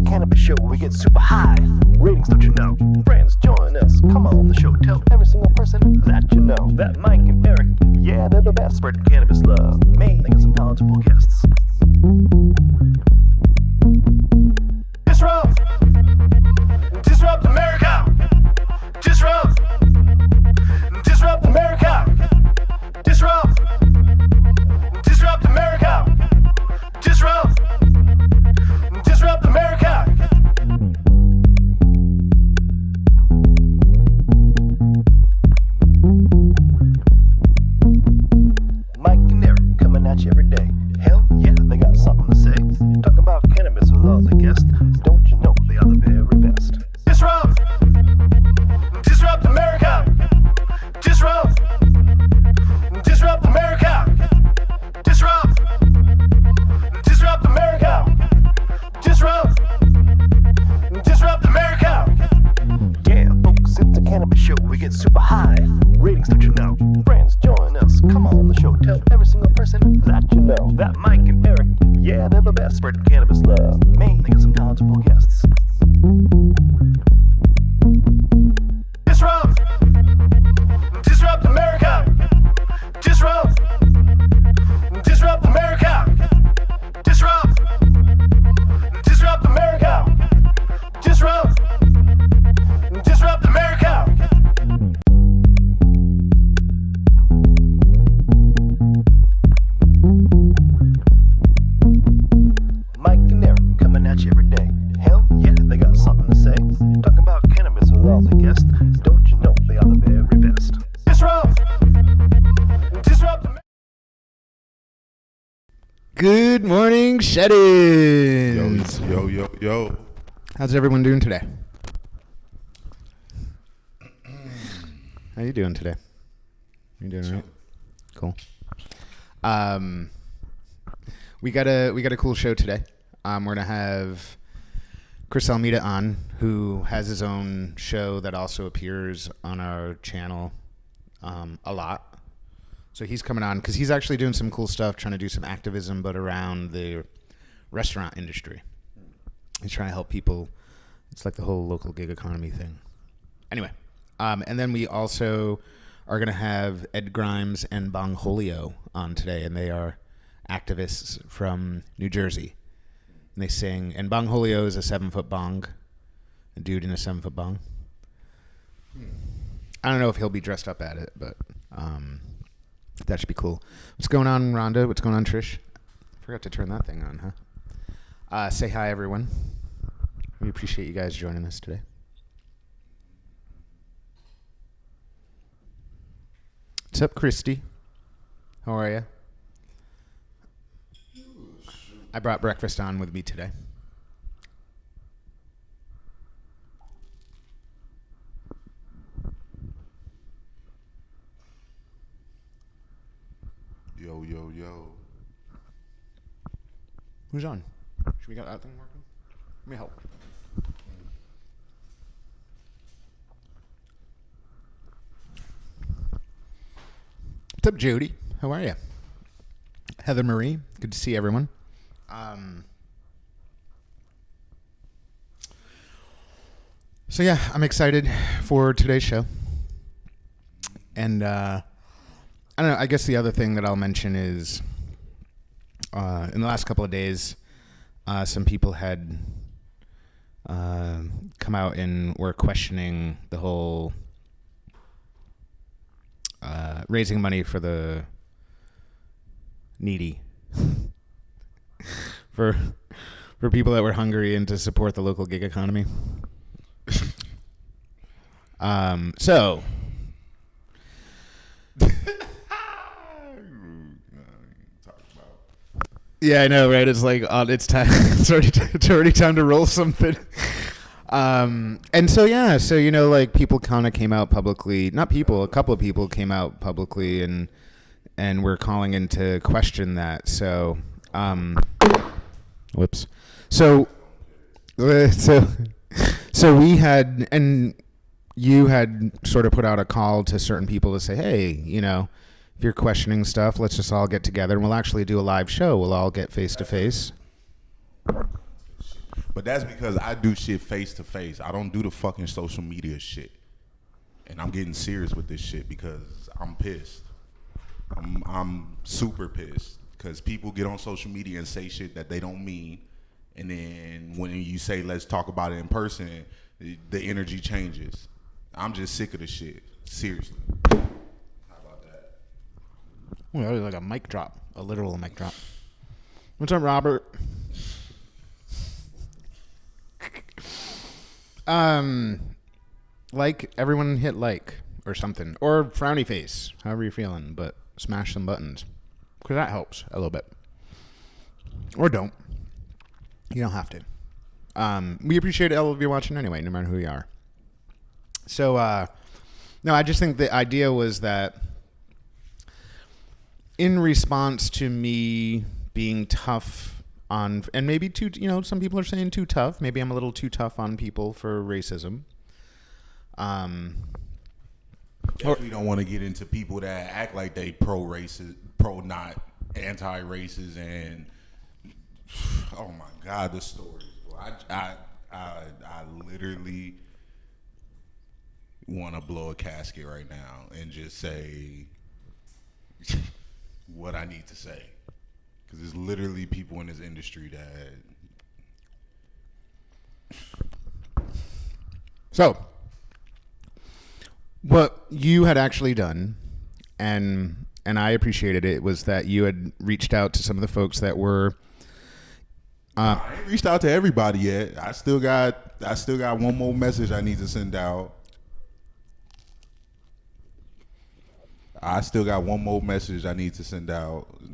Cannabis show, we get super high. Ratings, don't you know? Friends, join us. Come on the show. Tell every single person that you know that Mike and Eric, yeah, they're the best. Spreading cannabis love. Man, they got some knowledgeable guests. Disrupt! Disrupt America! Disrupt! Disrupt America! Disrupt! Disrupt America! Disrupt! Disrupt America! Mike and Eric coming at you every day. Hell yeah, they got something to say. Talking about cannabis with all the guests. Don't you know they are the very best? Disrupt! Disrupt America! Disrupt! Disrupt America! Disrupt! Disrupt America! Disrupt! Disrupt America! Yeah, folks, it's a cannabis show. We get super high. Ratings, don't you know? Friends, join us. Come on the show. Tell every single person that you know that Mike and Eric, yeah, they're the best. Spreading cannabis love. Man, they got some knowledgeable guests. Disrupt! Disrupt America! Disrupt! Disrupt America! Disrupt! Disrupt America! Disrupt! Disrupt America! Mike and Eric coming at you every day. Hell yeah, they got something to say. Talking about cannabis with all the guests. Don't you know they are the very best? Disrupt! Disrupt America! Good morning, Shed-ins. Yo. How's everyone doing today? How you doing today? You doing all right? Cool. We got a cool show today. We're gonna have Chris Almeida on, who has his own show that also appears on our channel a lot. So he's coming on because he's actually doing some cool stuff, trying to do some activism, but around the restaurant industry. He's trying to help people. It's like the whole local gig economy thing. Anyway, and then we also are going to have Ed Grimes and Bongholio on today, and they are activists from New Jersey. And they sing, and Bongholio is a 7-foot bong, a dude in a 7-foot bong. I don't know if he'll be dressed up at it, but that should be cool. What's going on, Rhonda? What's going on, Trish? I forgot to turn that thing on, huh? Say hi, everyone. We appreciate you guys joining us today. What's up, Christy? How are you? I brought breakfast on with me today. Yo. Who's on? Should we get that thing working? Let me help. What's up, Jody? How are you? Heather Marie, good to see everyone. So yeah, I'm excited for today's show. And I don't know, I guess the other thing that I'll mention is in the last couple of days, some people had come out and were questioning the whole raising money for the needy, for people that were hungry and to support the local gig economy. So yeah, I know, right? It's like it's time. It's already time to roll something. And so yeah, so you know, like people kind of came out publicly. Not people, a couple of people came out publicly and were calling into question that. So, whoops. So we had, and you had sort of put out a call to certain people to say, hey, you know, if you're questioning stuff, let's just all get together and we'll actually do a live show. We'll all get face to face. But that's because I do shit face to face. I don't do the fucking social media shit. And I'm getting serious with this shit because I'm pissed. I'm super pissed because people get on social media and say shit that they don't mean, and then when you say let's talk about it in person, the energy changes. I'm just sick of the shit. Seriously. How about that? Well, that was like a mic drop, a literal mic drop. What's up, Robert? Like, everyone hit like or something, or frowny face, however you're feeling, but smash some buttons because that helps a little bit. Or don't. You don't have to. We appreciate all of you watching anyway, no matter who you are. So, no, I just think the idea was that in response to me being tough on, and maybe too, some people are saying too tough. Maybe I'm a little too tough on people for racism. Definitely don't want to get into people that act like they pro-racist, pro-not anti-racist, and oh my God, the stories. I literally want to blow a casket right now and just say what I need to say, because there's literally people in this industry that. So, what you had actually done, and I appreciated it, was that you had reached out to some of the folks that were. I ain't reached out to everybody yet. I still got one more message I need to send out.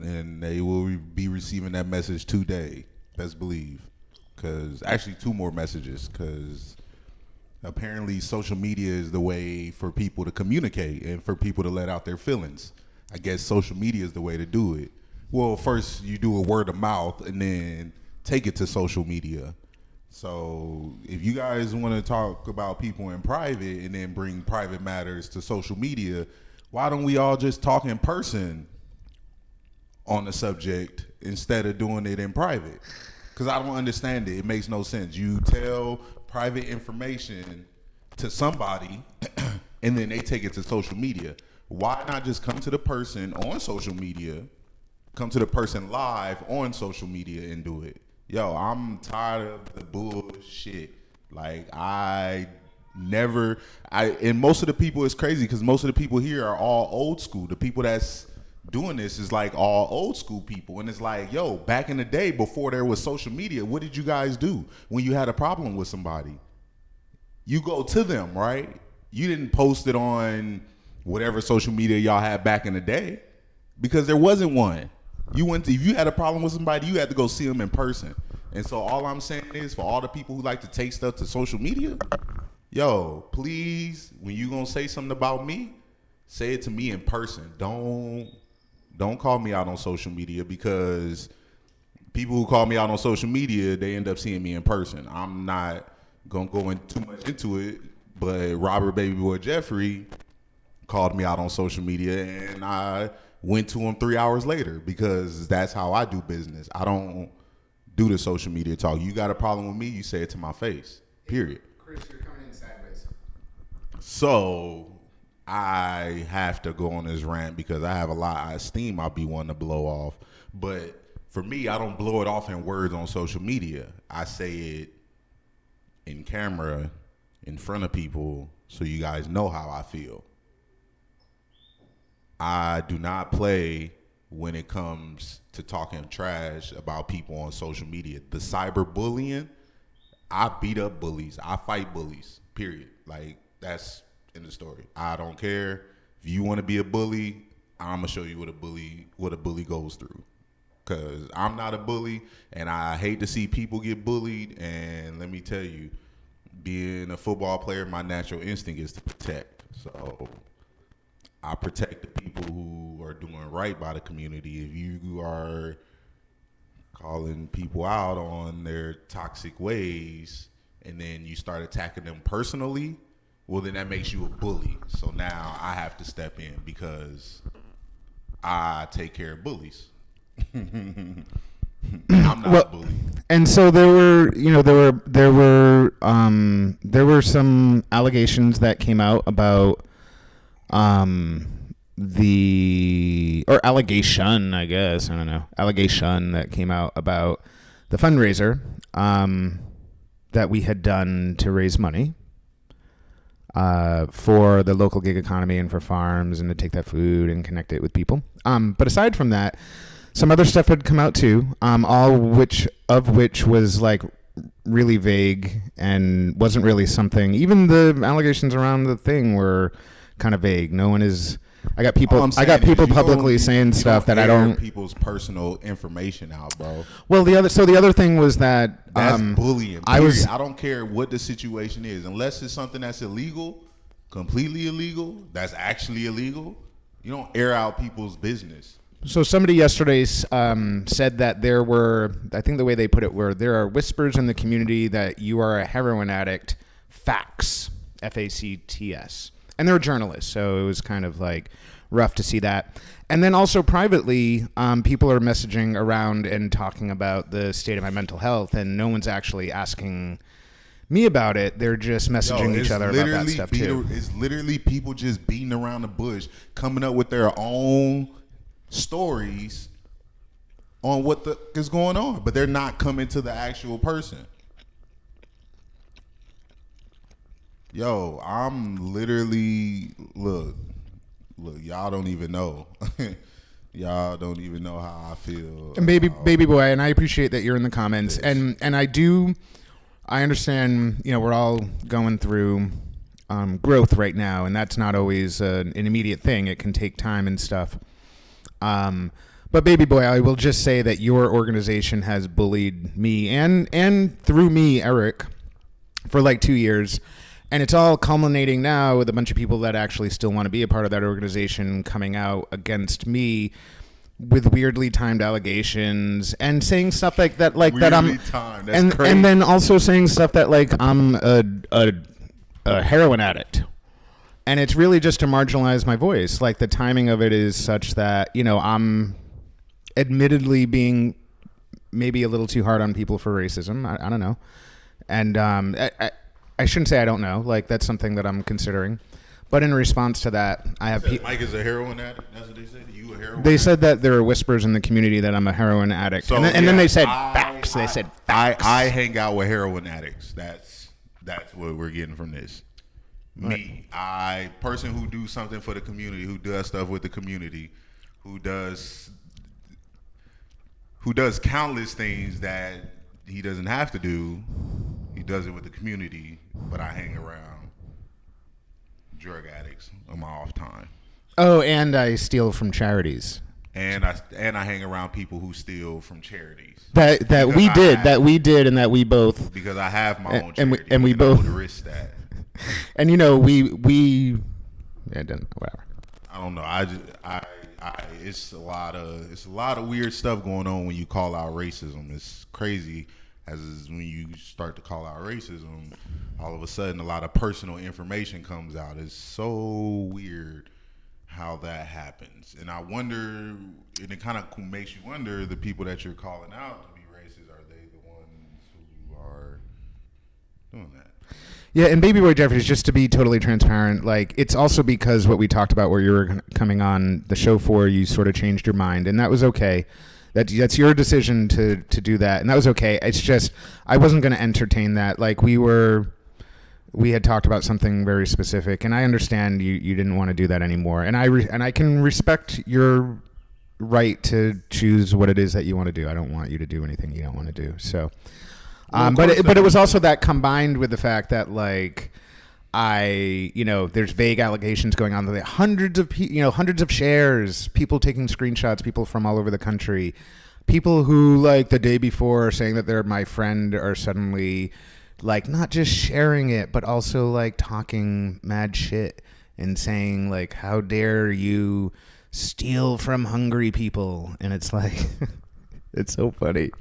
And they will be receiving that message today. Best believe, because actually 2 more messages, because apparently social media is the way for people to communicate and for people to let out their feelings. I guess social media is the way to do it. Well, first you do a word of mouth and then take it to social media. So if you guys want to talk about people in private and then bring private matters to social media, why don't we all just talk in person on the subject instead of doing it in private? Because I don't understand it. It makes no sense. You tell private information to somebody and then they take it to social media. Why not just come to the person on social media, come to the person live on social media and do it? Yo, I'm tired of the bullshit. Like, and most of the people, it's crazy because most of the people here are all old school. The people that's doing this is like all old school people. And it's like, yo, back in the day before there was social media, what did you guys do when you had a problem with somebody? You go to them, right? You didn't post it on whatever social media y'all had back in the day because there wasn't one. If you had a problem with somebody, you had to go see them in person. And so all I'm saying is, for all the people who like to take stuff to social media, yo, please, when you gonna say something about me, say it to me in person. Don't call me out on social media, because people who call me out on social media, they end up seeing me in person. I'm not gonna go in too much into it, but Robert Baby Boy Jeffrey called me out on social media, and I went to him 3 hours later, because that's how I do business. I don't do the social media talk. You got a problem with me, you say it to my face, period. Chris, you're coming in sideways. So I have to go on this rant because I have a lot of steam I'll be wanting to blow off. But for me, I don't blow it off in words on social media. I say it in camera, in front of people, so you guys know how I feel. I do not play when it comes to talking trash about people on social media. The cyberbullying, I beat up bullies. I fight bullies, period. Like, that's in the story. I don't care. If you want to be a bully, I'm going to show you what a bully goes through. Because I'm not a bully, and I hate to see people get bullied. And let me tell you, being a football player, my natural instinct is to protect. So I protect the people who are doing right by the community. If you are calling people out on their toxic ways and then you start attacking them personally, well, then that makes you a bully. So now I have to step in because I take care of bullies. I'm not a bully. And so there were, there were some allegations that came out about allegation, I guess, I don't know, allegation that came out about the fundraiser that we had done to raise money for the local gig economy and for farms and to take that food and connect it with people. But aside from that, some other stuff had come out too, of which was like really vague and wasn't really something. Even the allegations around the thing were kind of vague. No one is. I got people publicly saying stuff that I don't. People's personal information out, bro. Well, the other thing was that that's bullying. I don't care what the situation is, unless it's something that's illegal, completely illegal. That's actually illegal. You don't air out people's business. So somebody yesterday said that there were, I think the way they put it were, there are whispers in the community that you are a heroin addict. Facts, F-A-C-T-S. And they're journalists, so it was kind of like rough to see that. And then also privately, people are messaging around and talking about the state of my mental health, and no one's actually asking me about it. They're just messaging each other about that stuff too. It's literally people just beating around the bush, coming up with their own stories on what is going on, but they're not coming to the actual person. Yo, I'm literally look, y'all don't even know. Y'all don't even know how I feel. And baby boy, and I appreciate that you're in the comments. And I understand, we're all going through growth right now, and that's not always an immediate thing. It can take time and stuff. But baby boy, I will just say that your organization has bullied me and through me, Eric, for like 2 years. And it's all culminating now with a bunch of people that actually still want to be a part of that organization coming out against me with weirdly timed allegations and saying stuff like that, like weirdly that I'm timed. That's crazy. And then also saying stuff that like I'm a heroin addict. And it's really just to marginalize my voice. Like the timing of it is such that, I'm admittedly being maybe a little too hard on people for racism. I don't know. And I shouldn't say I don't know. Like that's something that I'm considering. But in response to that, I have Mike is a heroin addict. That's what they said. You a heroin? They said that there are whispers in the community that I'm a heroin addict. So, and then they said facts. They said facts. I hang out with heroin addicts. That's what we're getting from this. Me, person who do something for the community, who does stuff with the community, who does countless things that he doesn't have to do. He does it with the community, but I hang around drug addicts on my off time. Oh, and I steal from charities. And I hang around people who steal from charities. That we did, and that we both. Because I have my own charity, and we both risk that. And we whatever. I don't know. It's a lot of weird stuff going on when you call out racism. It's crazy. As is when you start to call out racism, all of a sudden a lot of personal information comes out. It's so weird how that happens. And I wonder, and it kind of makes you wonder, the people that you're calling out to be racist, are they the ones who are doing that? Yeah, and Baby Boy Jeffries, just to be totally transparent, like it's also because what we talked about where you were coming on the show for, you sort of changed your mind, and that was okay. That's your decision to do that, and that was okay. It's just I wasn't going to entertain that. Like we had talked about something very specific, and I understand you didn't want to do that anymore, and I can respect your right to choose what it is that you want to do. I don't want you to do anything you don't want to do. So, but it was also that combined with the fact that like. There's vague allegations going on. Hundreds of shares, people taking screenshots, people from all over the country, people who like the day before are saying that they're my friend are suddenly like not just sharing it, but also like talking mad shit and saying like, how dare you steal from hungry people? And it's like, it's so funny.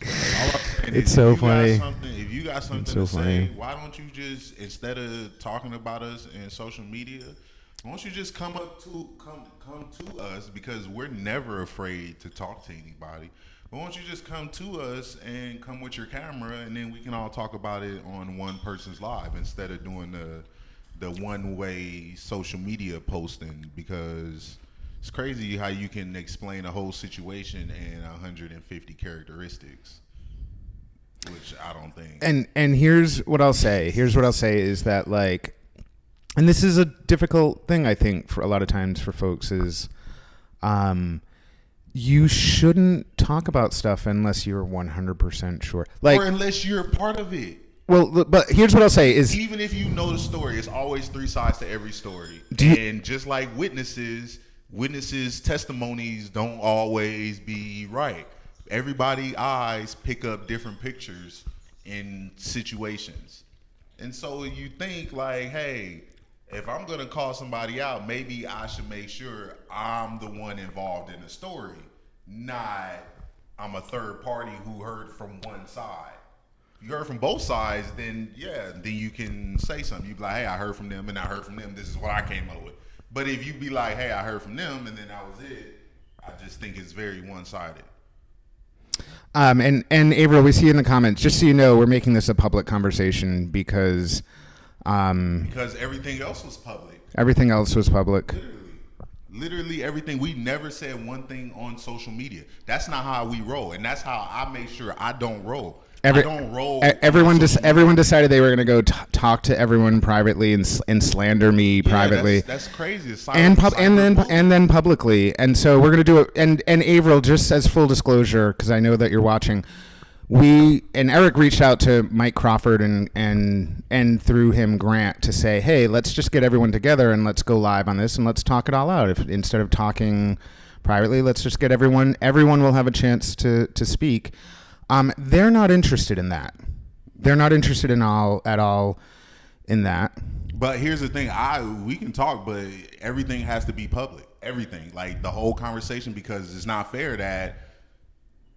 It's so funny. If you got something to say, why don't you just, instead of talking about us in social media, why don't you just come to us, because we're never afraid to talk to anybody. Why don't you just come to us and come with your camera, and then we can all talk about it on one person's live instead of doing the one-way social media posting, because it's crazy how you can explain a whole situation in 150 characteristics, which I don't think. And here's what I'll say. Is that, like, and this is a difficult thing, I think, for a lot of times for folks is, you shouldn't talk about stuff unless you're 100% sure. Like, or unless you're a part of it. Well, but here's what I'll say is, even if you know the story, it's always three sides to every story. And just like witnesses' testimonies don't always be right. Everybody's eyes pick up different pictures in situations. And so you think like, hey, if I'm going to call somebody out, maybe I should make sure I'm the one involved in the story, not I'm a third party who heard from one side. If you heard from both sides, then you can say something. You be like, hey, I heard from them and I heard from them. This is what I came up with. But if you be like, hey, I heard from them and then that was it, I just think it's very one-sided. And Averill, we see you in the comments. Just so you know, we're making this a public conversation because everything else was public. Everything else was public. Literally everything. We never said one thing on social media. That's not how we roll, and that's how I make sure I don't roll. I don't roll. Everyone decided they were going to go talk to everyone privately and slander me privately. That's crazy. And then publicly. And so we're going to do it. And Averill, just as full disclosure, because I know that you're watching, Eric reached out to Mike Crawford and through him Grant to say, hey, let's just get everyone together and let's go live on this and let's talk it all out. If instead of talking privately, let's just get everyone will have a chance to speak. They're not interested in that. They're not interested at all in that. But here's the thing, we can talk, but everything has to be public. Everything, like the whole conversation, because it's not fair that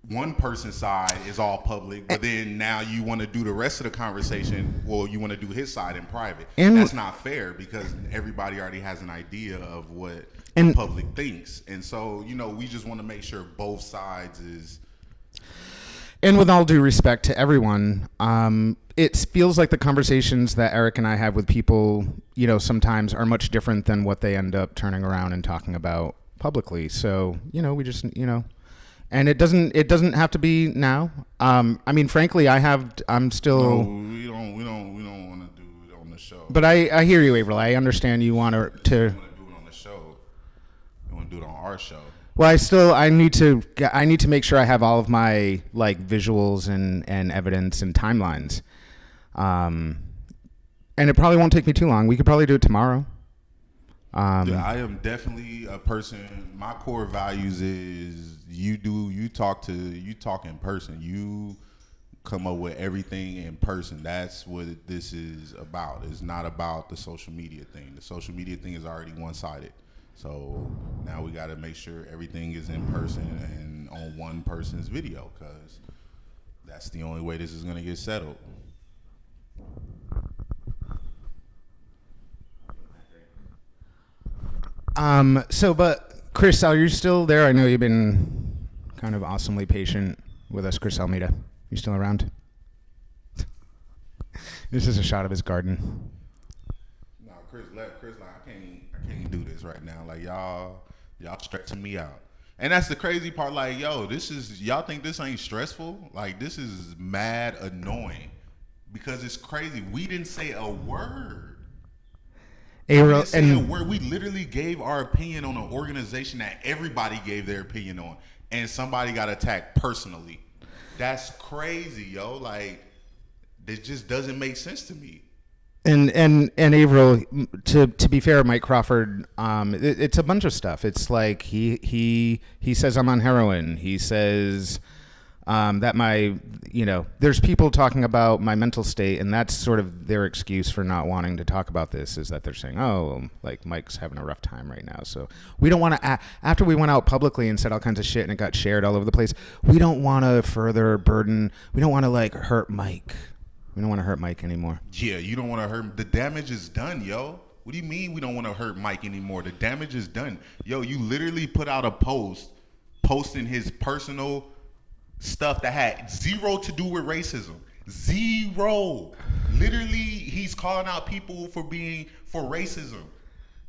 one person's side is all public, but then now you want to do the rest of the conversation, well, you want to do his side in private. And that's not fair because everybody already has an idea of what the public thinks. And so, we just want to make sure both sides is... And with all due respect to everyone, it feels like the conversations that Eric and I have with people, sometimes are much different than what they end up turning around and talking about publicly. So, we just, and it doesn't have to be now. I mean, frankly, I'm still. No, we don't want to do it on the show. But I hear you, Averill. I understand you want to. We want to do it on the show. We want to do it on our show. Well, I need to make sure I have all of my visuals and evidence and timelines. And it probably won't take me too long. We could probably do it tomorrow. I am definitely a person. My core values is you talk in person. You come up with everything in person. That's what this is about. It's not about the social media thing. The social media thing is already one-sided. So now we got to make sure everything is in person and on one person's video, because that's the only way this is going to get settled. But Chris, are you still there? I know you've been kind of awesomely patient with us, Chris Almeida. You still around? This is a shot of his garden. No, Chris, I can't do this right now. Like y'all stretching me out. And that's the crazy part. Like, y'all think this ain't stressful? Like, this is mad annoying because it's crazy. We didn't say a word. We literally gave our opinion on an organization that everybody gave their opinion on, and somebody got attacked personally. That's crazy, yo. Like, it just doesn't make sense to me. And Averill, to be fair, Mike Crawford, it's a bunch of stuff. It's like he says I'm on heroin. He says that there's people talking about my mental state, and that's sort of their excuse for not wanting to talk about this, is that they're saying, Mike's having a rough time right now. So we don't want to, after we went out publicly and said all kinds of shit and it got shared all over the place, we don't want to further burden, we don't want to hurt Mike. We don't want to hurt Mike anymore. Yeah, you don't want to hurt him. The damage is done, yo. What do you mean we don't want to hurt Mike anymore? The damage is done. Yo, you literally put out a post posting his personal stuff that had zero to do with racism. Zero. Literally, he's calling out people for racism.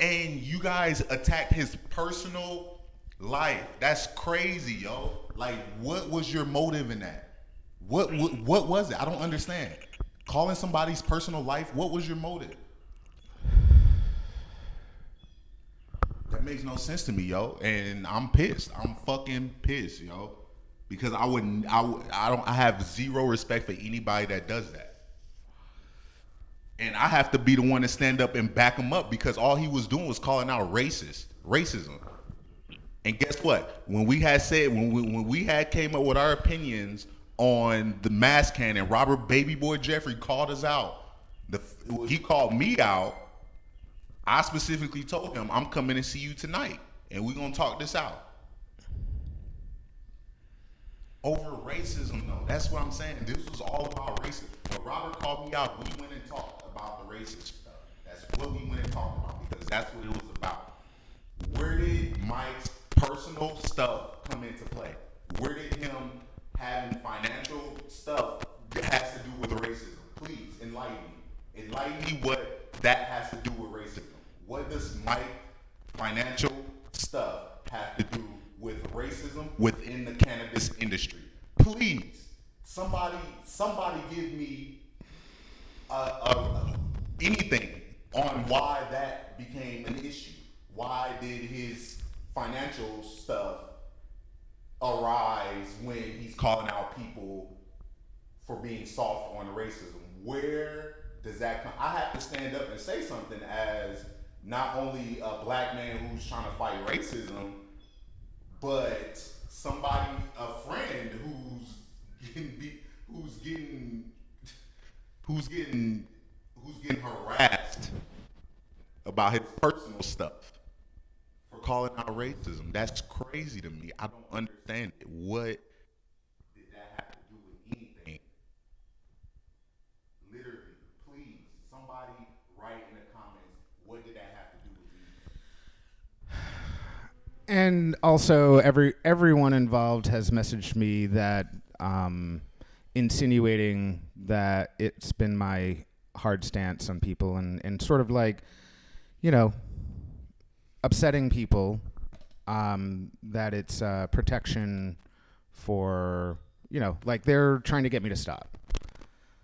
And you guys attacked his personal life. That's crazy, yo. Like, what was your motive in that? What was it? I don't understand. Calling somebody's personal life, what was your motive? That makes no sense to me, yo. And I'm pissed. I'm fucking pissed, yo. Because I have zero respect for anybody that does that. And I have to be the one to stand up and back him up because all he was doing was calling out racism. And guess what? When we had came up with our opinions on the mass cannon, Robert Baby Boy Jeffrey called us out. He called me out. I specifically told him, I'm coming to see you tonight, and we're going to talk this out. Over racism, though. That's what I'm saying. This was all about racism. When Robert called me out, we went and talked about the racist stuff. That's what we went and talked about because that's what it was about. Where did Mike's personal stuff come into play? Where did him having financial stuff that has to do with racism? Please, enlighten me. Enlighten me what that has to do with racism. What does Mike's financial stuff have to do with racism within the cannabis industry? Please, somebody give me anything on why that became an issue. Why did his financial stuff arise when he's calling out people for being soft on racism? Where does that come? I have to stand up and say something as not only a black man who's trying to fight racism, but somebody, a friend who's getting harassed about his personal stuff for calling out racism. That's crazy to me. I don't understand it. What did that have to do with anything? Literally, please, somebody write in the comments, what did that have to do with anything? And also, everyone involved has messaged me that insinuating that it's been my hard stance on people and sort of like, you know, upsetting people, that it's protection for, you know, like they're trying to get me to stop.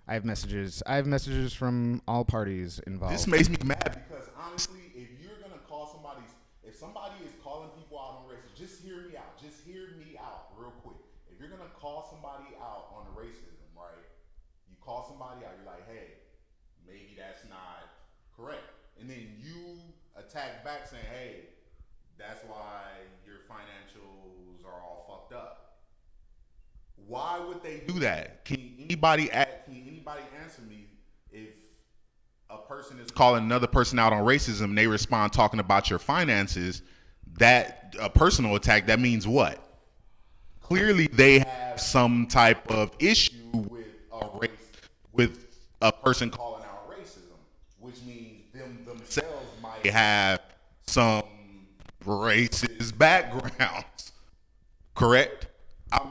I have messages from all parties involved. This makes me mad because honestly, if somebody is calling people out on racism, just hear me out. Just hear me out real quick. If you're gonna call somebody out on racism, right? You call somebody out, you're like, hey, maybe that's not correct. And then you attack back saying, hey, that's why your financials are all fucked up. Why would they do that? Can anybody answer me if a person is calling another person out on racism and they respond talking about your finances, that a personal attack, that means what? Clearly they have some type of issue with a person calling out racism, which means themselves might have some racist backgrounds. Correct?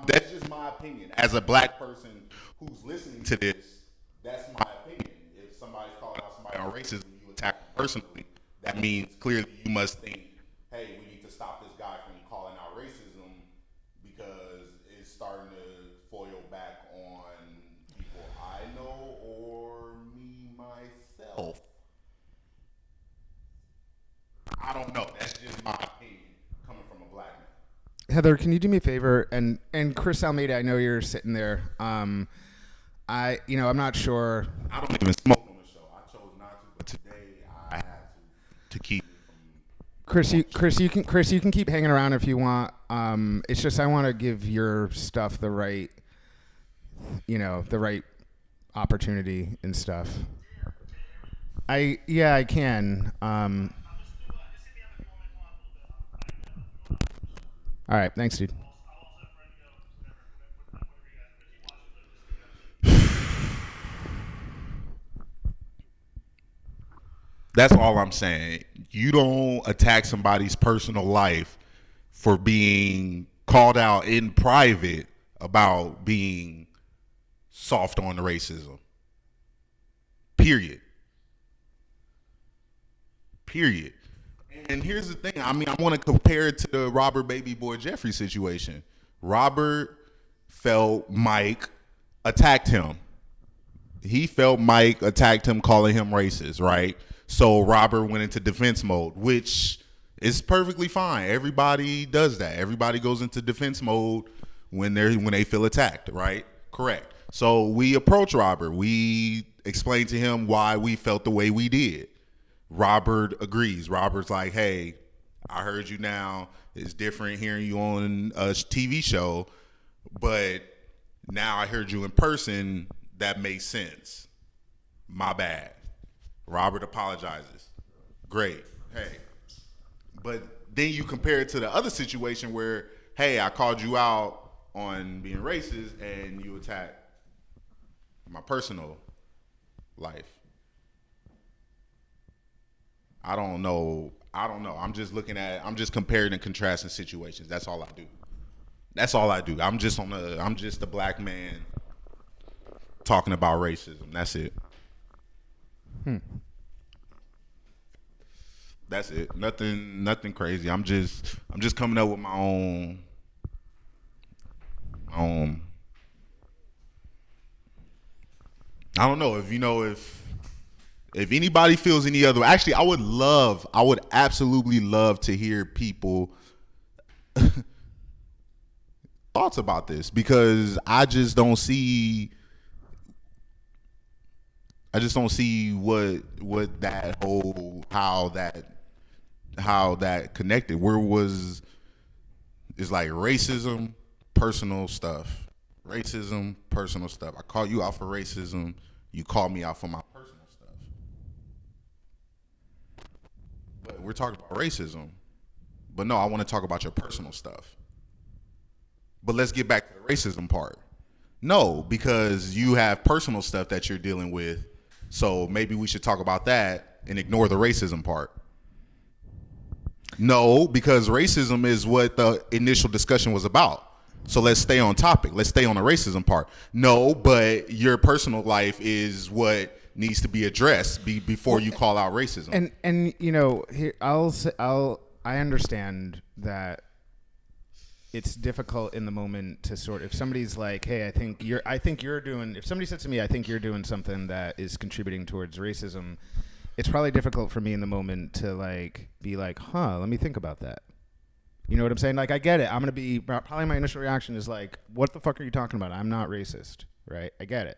That's just my opinion. As a black person who's listening to this, that's my opinion. If somebody's calling out somebody on racism, you attack them personally, that means clearly you must think, hey, we need to stop this guy from calling out racism because it's starting to foil back on people I know or me myself. I don't know. That's just my opinion coming from a black man. Heather, can you do me a favor? And Chris Almeida, I know you're sitting there. I'm not sure. I don't even smoke on the show. I chose not to, but today I have to keep. Chris, you can keep hanging around if you want. It's just I want to give your stuff the right opportunity and stuff. I can. All right, thanks, dude. That's all I'm saying. You don't attack somebody's personal life for being called out in private about being soft on the racism. Period. And here's the thing. I mean, I want to compare it to the Robert Baby Boy Jeffrey situation. Robert felt Mike attacked him. He felt Mike attacked him, calling him racist, right? So Robert went into defense mode, which is perfectly fine. Everybody does that. Everybody goes into defense mode when they feel attacked, right? Correct. So we approach Robert. We explain to him why we felt the way we did. Robert agrees. Robert's like, hey, I heard you now. It's different hearing you on a TV show, but now I heard you in person. That makes sense. My bad. Robert apologizes. Great. Hey. But then you compare it to the other situation where, hey, I called you out on being racist and you attacked my personal life. I don't know. I'm just comparing and contrasting situations. That's all I do. I'm just a black man talking about racism. That's it. That's it. Nothing crazy. I'm just coming up with my own I don't know if anybody feels any other. Actually, I would absolutely love to hear people thoughts about this, because I just don't see what that whole how that connected. It's like racism, personal stuff. Racism, personal stuff. I call you out for racism, you call me out for my personal stuff. But we're talking about racism. But no, I want to talk about your personal stuff. But let's get back to the racism part. No, because you have personal stuff that you're dealing with. So maybe we should talk about that and ignore the racism part. No, because racism is what the initial discussion was about. So let's stay on topic. Let's stay on the racism part. No, but your personal life is what needs to be addressed before you call out racism. And you know, here, I understand that it's difficult in the moment to sort of, if somebody's like, hey, if somebody said to me, I think you're doing something that is contributing towards racism, it's probably difficult for me in the moment to like be like, let me think about that. You know what I'm saying? Like, I get it. Probably my initial reaction is like, what the fuck are you talking about? I'm not racist, right? I get it.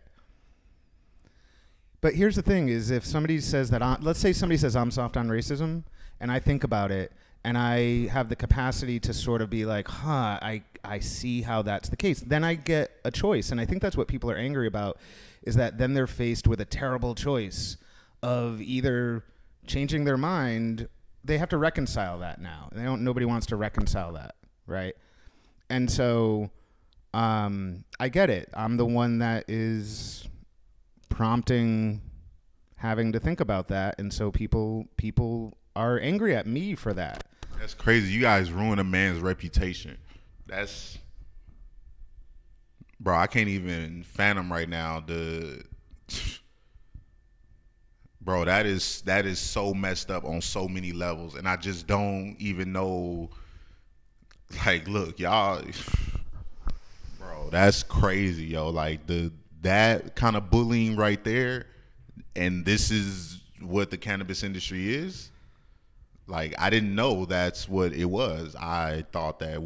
But here's the thing is, if somebody says that, let's say somebody says I'm soft on racism, and I think about it, and I have the capacity to sort of be like, I see how that's the case. Then I get a choice. And I think that's what people are angry about, is that then they're faced with a terrible choice of either changing their mind. They have to reconcile that now. Nobody wants to reconcile that, right? And so I get it. I'm the one that is prompting having to think about that. And so people are angry at me for that. That's crazy. You guys ruin a man's reputation. Bro, I can't even fathom right now bro, that is so messed up on so many levels, and I just don't even know. Like, look, y'all, bro, that's crazy, yo. Like that kind of bullying right there, and this is what the cannabis industry is. Like, I didn't know that's what it was. I thought that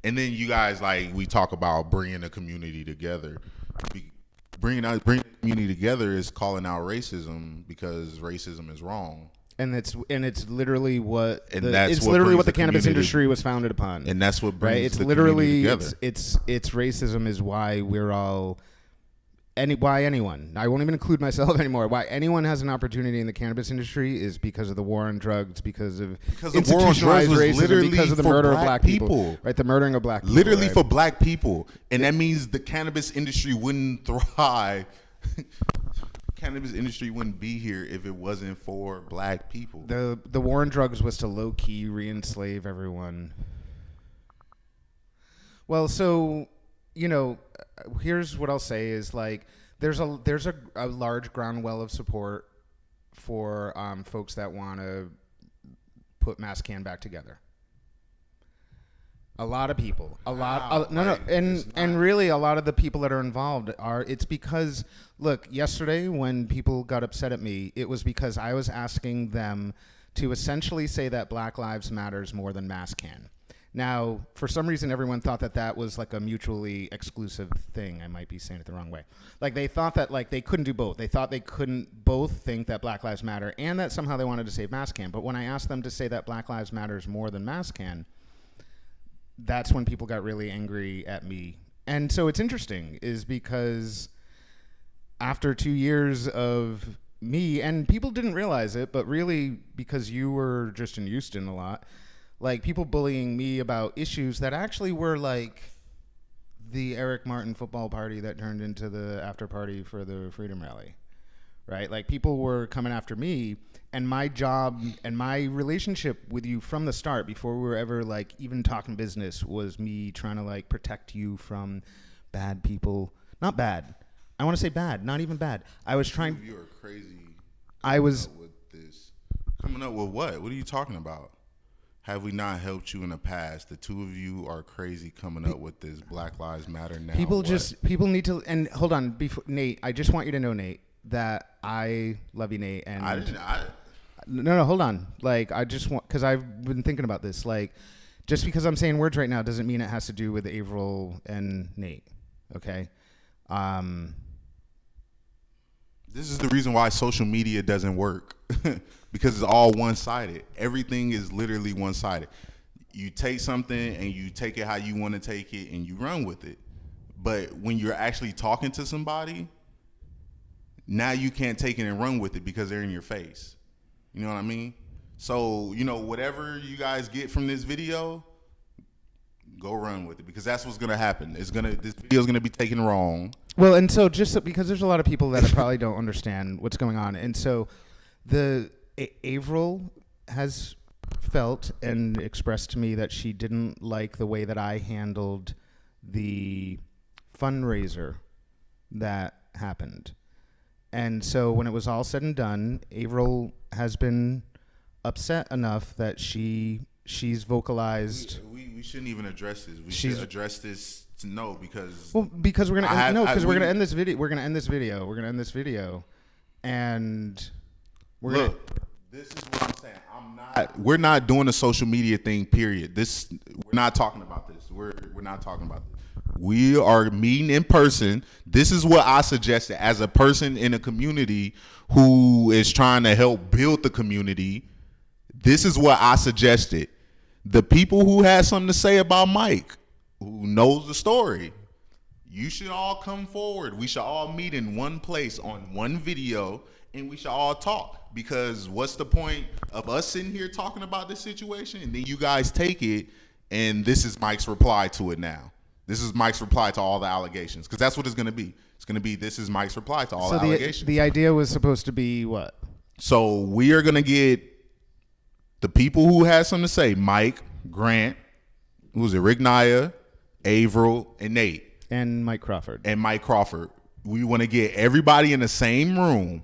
and then you guys, like, we talk about bringing the community together. Bringing the community together is calling out racism, because racism is wrong. And it's literally what the cannabis industry was founded upon. And that's what brings the community together. It's racism is why we're all why anyone, I won't even include myself anymore, why anyone has an opportunity in the cannabis industry is because of the war on drugs, because of institutionalized racism, because of the murder of black people. Right, the murdering of black people. Literally for black people. And that means the cannabis industry wouldn't thrive. Cannabis industry wouldn't be here if it wasn't for black people. The war on drugs was to low-key re-enslave everyone. Well, so here's what I'll say is like there's a large ground well of support for folks that want to put Mass Can back together. A lot of people, and really a lot of the people that are involved it's because, look, yesterday when people got upset at me, it was because I was asking them to essentially say that Black Lives Matters more than Mass Can. Now, for some reason, everyone thought that was like a mutually exclusive thing. I might be saying it the wrong way. Like they thought that like they couldn't do both. They thought they couldn't both think that Black Lives Matter and that somehow they wanted to save Mass Can. But when I asked them to say that Black Lives Matters more than Mass Can, that's when people got really angry at me. And so it's interesting is because after 2 years of me, and people didn't realize it, but really because you were just in Houston a lot, like people bullying me about issues that actually were like the Eric Martin football party that turned into the after party for the Freedom Rally, right? Like people were coming after me, and my job and my relationship with you from the start, before we were ever like even talking business, was me trying to like protect you from bad people. Not bad. I want to say bad, not even bad. I was trying. You are crazy. I was with this. Coming up with what? What are you talking about? Have we not helped you in the past? The two of you are crazy coming up with this Black Lives Matter now. People need to, and hold on, before Nate, I just want you to know, Nate, that I love you, Nate. And No, hold on. Like, I just want, because I've been thinking about this. Like, just because I'm saying words right now doesn't mean it has to do with Averill and Nate. Okay. This is the reason why social media doesn't work. Because it's all one-sided. Everything is literally one-sided. You take something and you take it how you want to take it and you run with it. But when you're actually talking to somebody, now you can't take it and run with it because they're in your face. You know what I mean? So, whatever you guys get from this video, go run with it, because that's what's gonna happen. This video's gonna be taken wrong. Well, and so just because there's a lot of people that probably don't understand what's going on, and so Averill has felt and expressed to me that she didn't like the way that I handled the fundraiser that happened. And so when it was all said and done, Averill has been upset enough that she's vocalized. We shouldn't even address this. We should address this because we're gonna end this video. We're gonna end this video, and this is what I'm saying. We're not doing a social media thing, period. We're not talking about this. We're not talking about this. We are meeting in person. This is what I suggested as a person in a community who is trying to help build the community. This is what I suggested. The people who had something to say about Mike, who knows the story, you should all come forward. We should all meet in one place on one video, and we should all talk. Because what's the point of us sitting here talking about this situation, and then you guys take it, and this is Mike's reply to it now. This is Mike's reply to all the allegations, because that's what it's going to be. It's going to be, this is Mike's reply to all the allegations. The idea was supposed to be what? So we are going to get the people who had something to say: Mike, Grant, Rick Naya, Averill, and Nate. And Mike Crawford. We want to get everybody in the same room,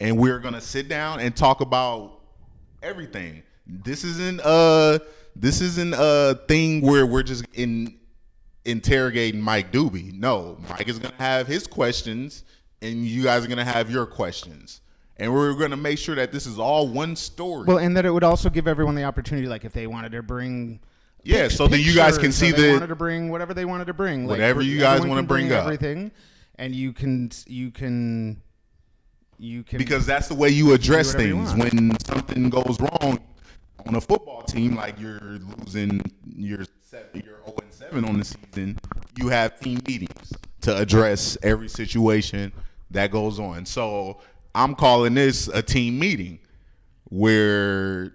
and we're going to sit down and talk about everything. This isn't a thing where we're just interrogating Mike Dube. No, Mike is going to have his questions, and you guys are going to have your questions. And we're going to make sure that this is all one story. Well, and that it would also give everyone the opportunity, like if they wanted to bring... Yeah, so then you guys can see they wanted to bring whatever they wanted to bring. Whatever you guys want to bring up. Everything, and you can... Because that's the way you address things. When something goes wrong on a football team, like you're losing, you're 0-7 on the season, you have team meetings to address every situation that goes on. So I'm calling this a team meeting where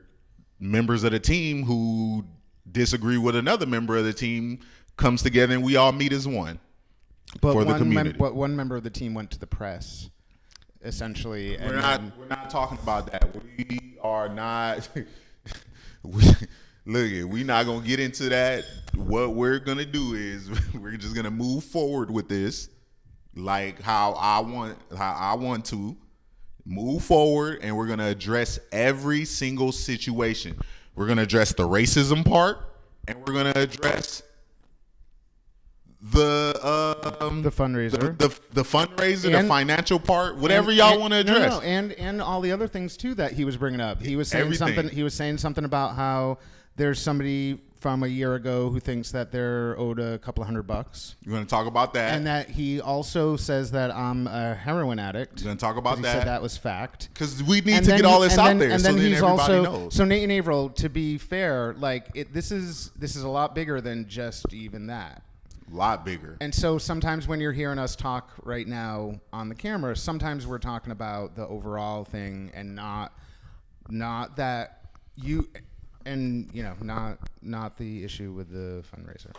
members of the team who disagree with another member of the team comes together and we all meet as one for the community. But one member of the team went to the press, essentially. We're not talking about that. We are not. Look, we not gonna get into that. What we're gonna do is we're just gonna move forward with this, like how I want to move forward, and we're gonna address every single situation. We're gonna address the racism part, and we're gonna address the fundraiser, the fundraiser, the financial part, whatever y'all want to address. No, and all the other things too that he was bringing up. He was saying something. He was saying something about how there's somebody from a year ago who thinks that they're owed a couple of $100. You're going to talk about that, and that he also says that I'm a heroin addict. You're going to talk about that. He said that was fact. Because we need to get all this out there, and so then then he's everybody also knows. so Nate and Averill. To be fair, like this is a lot bigger than just even that. A lot bigger. And so sometimes when you're hearing us talk right now on the camera, sometimes we're talking about the overall thing and not that you, and you know, not the issue with the fundraiser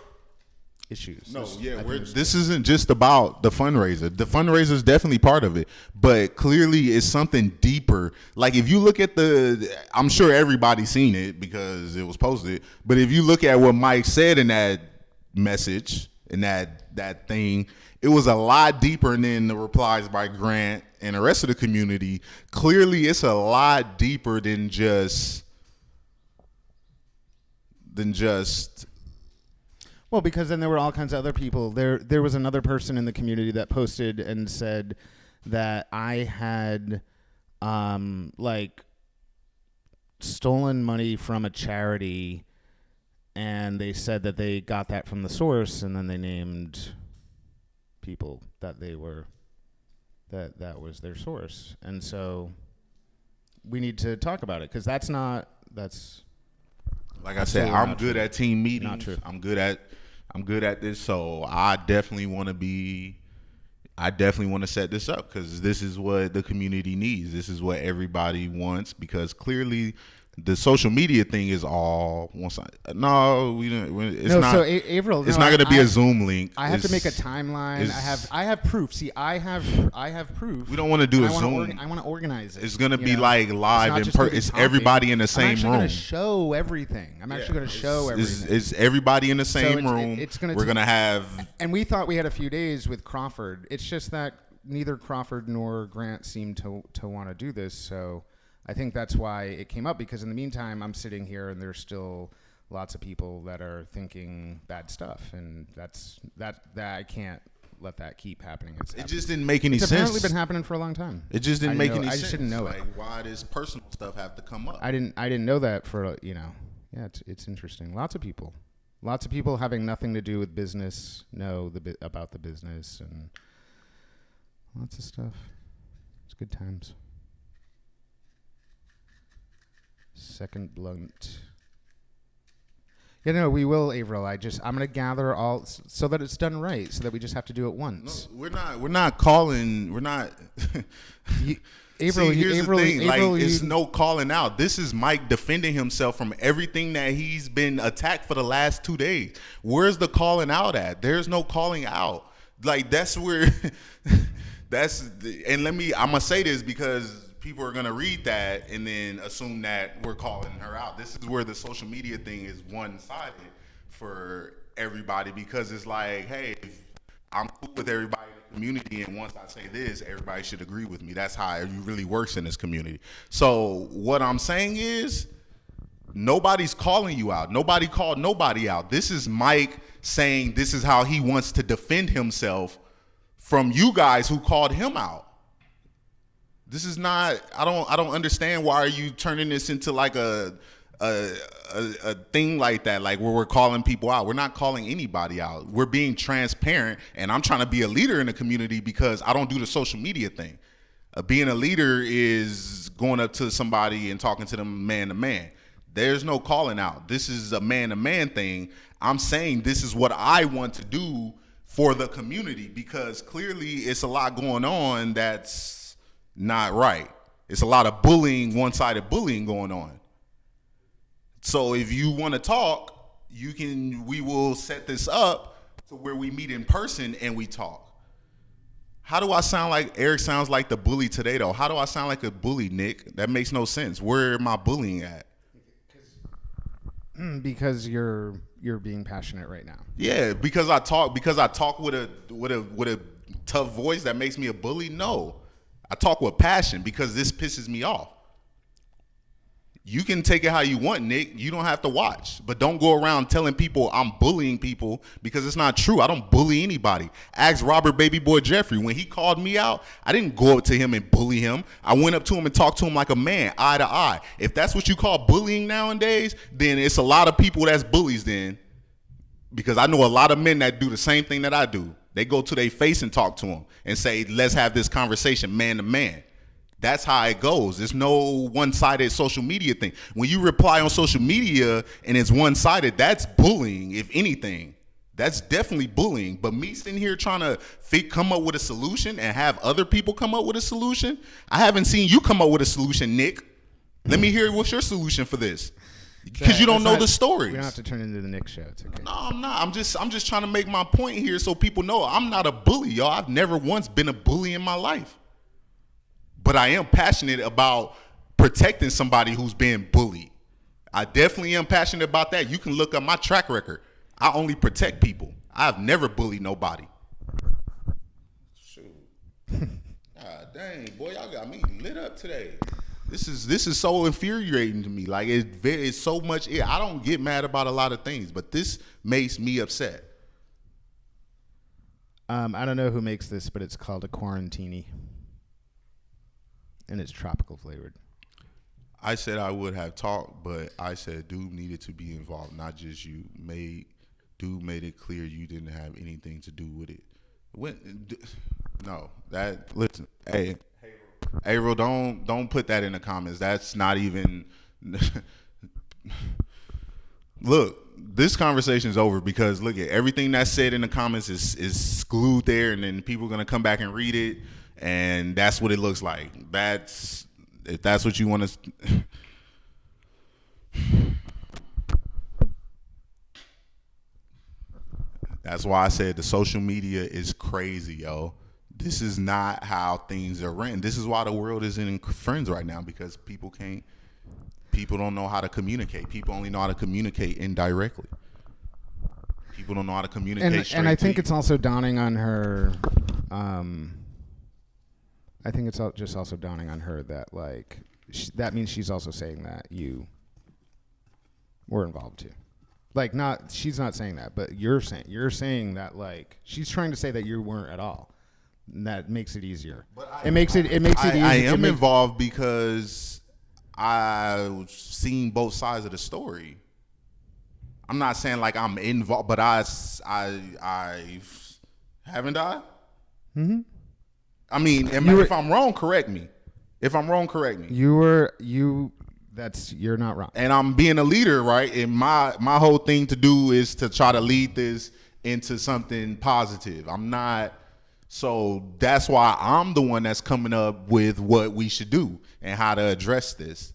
issues. No, this isn't just about the fundraiser. The fundraiser is definitely part of it, but clearly it's something deeper. Like if you look at I'm sure everybody's seen it because it was posted, but if you look at what Mike said in that message, and that thing, it was a lot deeper than the replies by Grant and the rest of the community. Clearly, it's a lot deeper than just. Well, because then there were all kinds of other people. There was another person in the community that posted and said that I had, like, stolen money from a charity. And they said that they got that from the source, and then they named people that that was their source. And so we need to talk about it because that's like I said, I'm good at team meetings. Not true. I'm good at this, so I definitely want to set this up because this is what the community needs. This is what everybody wants because clearly the social media thing is all one side. No, we don't. It's not. So Averill, it's not going to be a Zoom link. I have to make a timeline. I have proof. See, I have proof. We don't want to do a Zoom. I want to organize it. It's going to be like live in person. It's everybody in the same room. I'm actually going to show everything. It's everybody in the same room. We're going to have. And we thought we had a few days with Crawford. It's just that neither Crawford nor Grant seemed to want to do this. So. I think that's why it came up because in the meantime, I'm sitting here and there's still lots of people that are thinking bad stuff, and that I can't let that keep happening. It just didn't make any sense. It's apparently been happening for a long time. It just didn't make any sense. I just didn't know like, it. Why does personal stuff have to come up? I didn't know that for Yeah, it's interesting. Lots of people having nothing to do with business know about the business and lots of stuff. It's good times. Second blunt. Yeah, no, we will, Averill. I'm going to gather all so that it's done right, so that we just have to do it once. No, we're not calling. Averill, here's the thing. It's no calling out. This is Mike defending himself from everything that he's been attacked for the last 2 days. Where's the calling out at? There's no calling out. Like that's where. I'm gonna say this because. People are going to read that and then assume that we're calling her out. This is where the social media thing is one-sided for everybody because it's like, hey, I'm cool with everybody in the community, and once I say this, everybody should agree with me. That's how it really works in this community. So what I'm saying is nobody's calling you out. Nobody called nobody out. This is Mike saying this is how he wants to defend himself from you guys who called him out. This is not. I don't understand why are you turning this into like a thing like that, like where we're calling people out. We're not calling anybody out. We're being transparent, and I'm trying to be a leader in the community because I don't do the social media thing. Being a leader is going up to somebody and talking to them man to man. There's no calling out. This is a man to man thing. I'm saying this is what I want to do for the community because clearly it's a lot going on that's not right. It's a lot of bullying, one-sided bullying going on. So if you want to talk, we will set this up to where we meet in person and we talk. How do I sound like Eric sounds like the bully today though? How do I sound like a bully, Nick? That makes no sense. Where am I bullying at? Because you're being passionate right now. Yeah, because I talk with a tough voice that makes me a bully. No, I talk with passion because this pisses me off. You can take it how you want, Nick. You don't have to watch, but don't go around telling people I'm bullying people because it's not true. I don't bully anybody. Ask Robert Baby Boy Jeffrey. When he called me out, I didn't go up to him and bully him. I went up to him and talked to him like a man, eye to eye. If that's what you call bullying nowadays, then it's a lot of people that's bullies then, because I know a lot of men that do the same thing that I do. They go to their face and talk to them and say, let's have this conversation man to man. That's how it goes. There's no one-sided social media thing. When you reply on social media and it's one-sided, that's bullying, if anything. That's definitely bullying. But me sitting here trying to come up with a solution and have other people come up with a solution, I haven't seen you come up with a solution, Nick. Let me hear what's your solution for this. Because you don't know the stories. We don't have to turn into the Nick show. It's okay. No, I'm not. I'm just trying to make my point here so people know I'm not a bully, y'all. I've never once been a bully in my life. But I am passionate about protecting somebody who's being bullied. I definitely am passionate about that. You can look up my track record. I only protect people. I've never bullied nobody. Shoot. God dang, boy, y'all got me lit up today. This is so infuriating to me. Like it's so much. I don't get mad about a lot of things, but this makes me upset. I don't know who makes this, but it's called a quarantini. And it's tropical flavored. I said I would have talked, but I said Dube needed to be involved, not just you. Dube made it clear you didn't have anything to do with it. Listen, hey, bro, don't put that in the comments. That's not even. Look, this conversation is over because look at everything that's said in the comments is glued there, and then people are gonna come back and read it. And that's what it looks like. If that's what you want to. That's why I said the social media is crazy, yo. This is not how things are ran. This is why the world isn't in friends right now, because people don't know how to communicate. People only know how to communicate indirectly. People don't know how to communicate straight. And I think it's also dawning on her. I think it's just also dawning on her that like that means she's also saying that you were involved too. Like she's not saying that, but you're saying that like she's trying to say that you weren't at all. And that makes it easier. It makes it easier. I am involved because I've seen both sides of the story. I'm not saying like I'm involved, but I haven't I? Mm-hmm. I mean, if I'm wrong, correct me. If I'm wrong, correct me. You're not wrong. And I'm being a leader, right? And my whole thing to do is to try to lead this into something positive. I'm not. So that's why I'm the one that's coming up with what we should do and how to address this.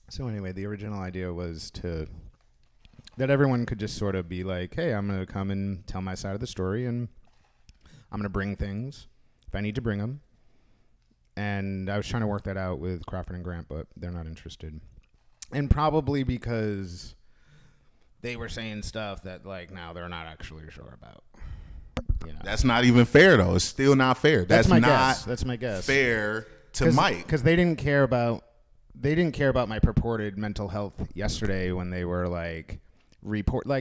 So anyway, the original idea was that everyone could just sort of be like, hey, I'm going to come and tell my side of the story, and I'm going to bring things if I need to bring them. And I was trying to work that out with Crawford and Grant, but they're not interested. And probably because they were saying stuff that, like, now they're not actually sure about. You know? That's not even fair, though. It's still not fair. That's my guess. That's my guess. Fair to Mike. Because they didn't care about my purported mental health yesterday when they were, like,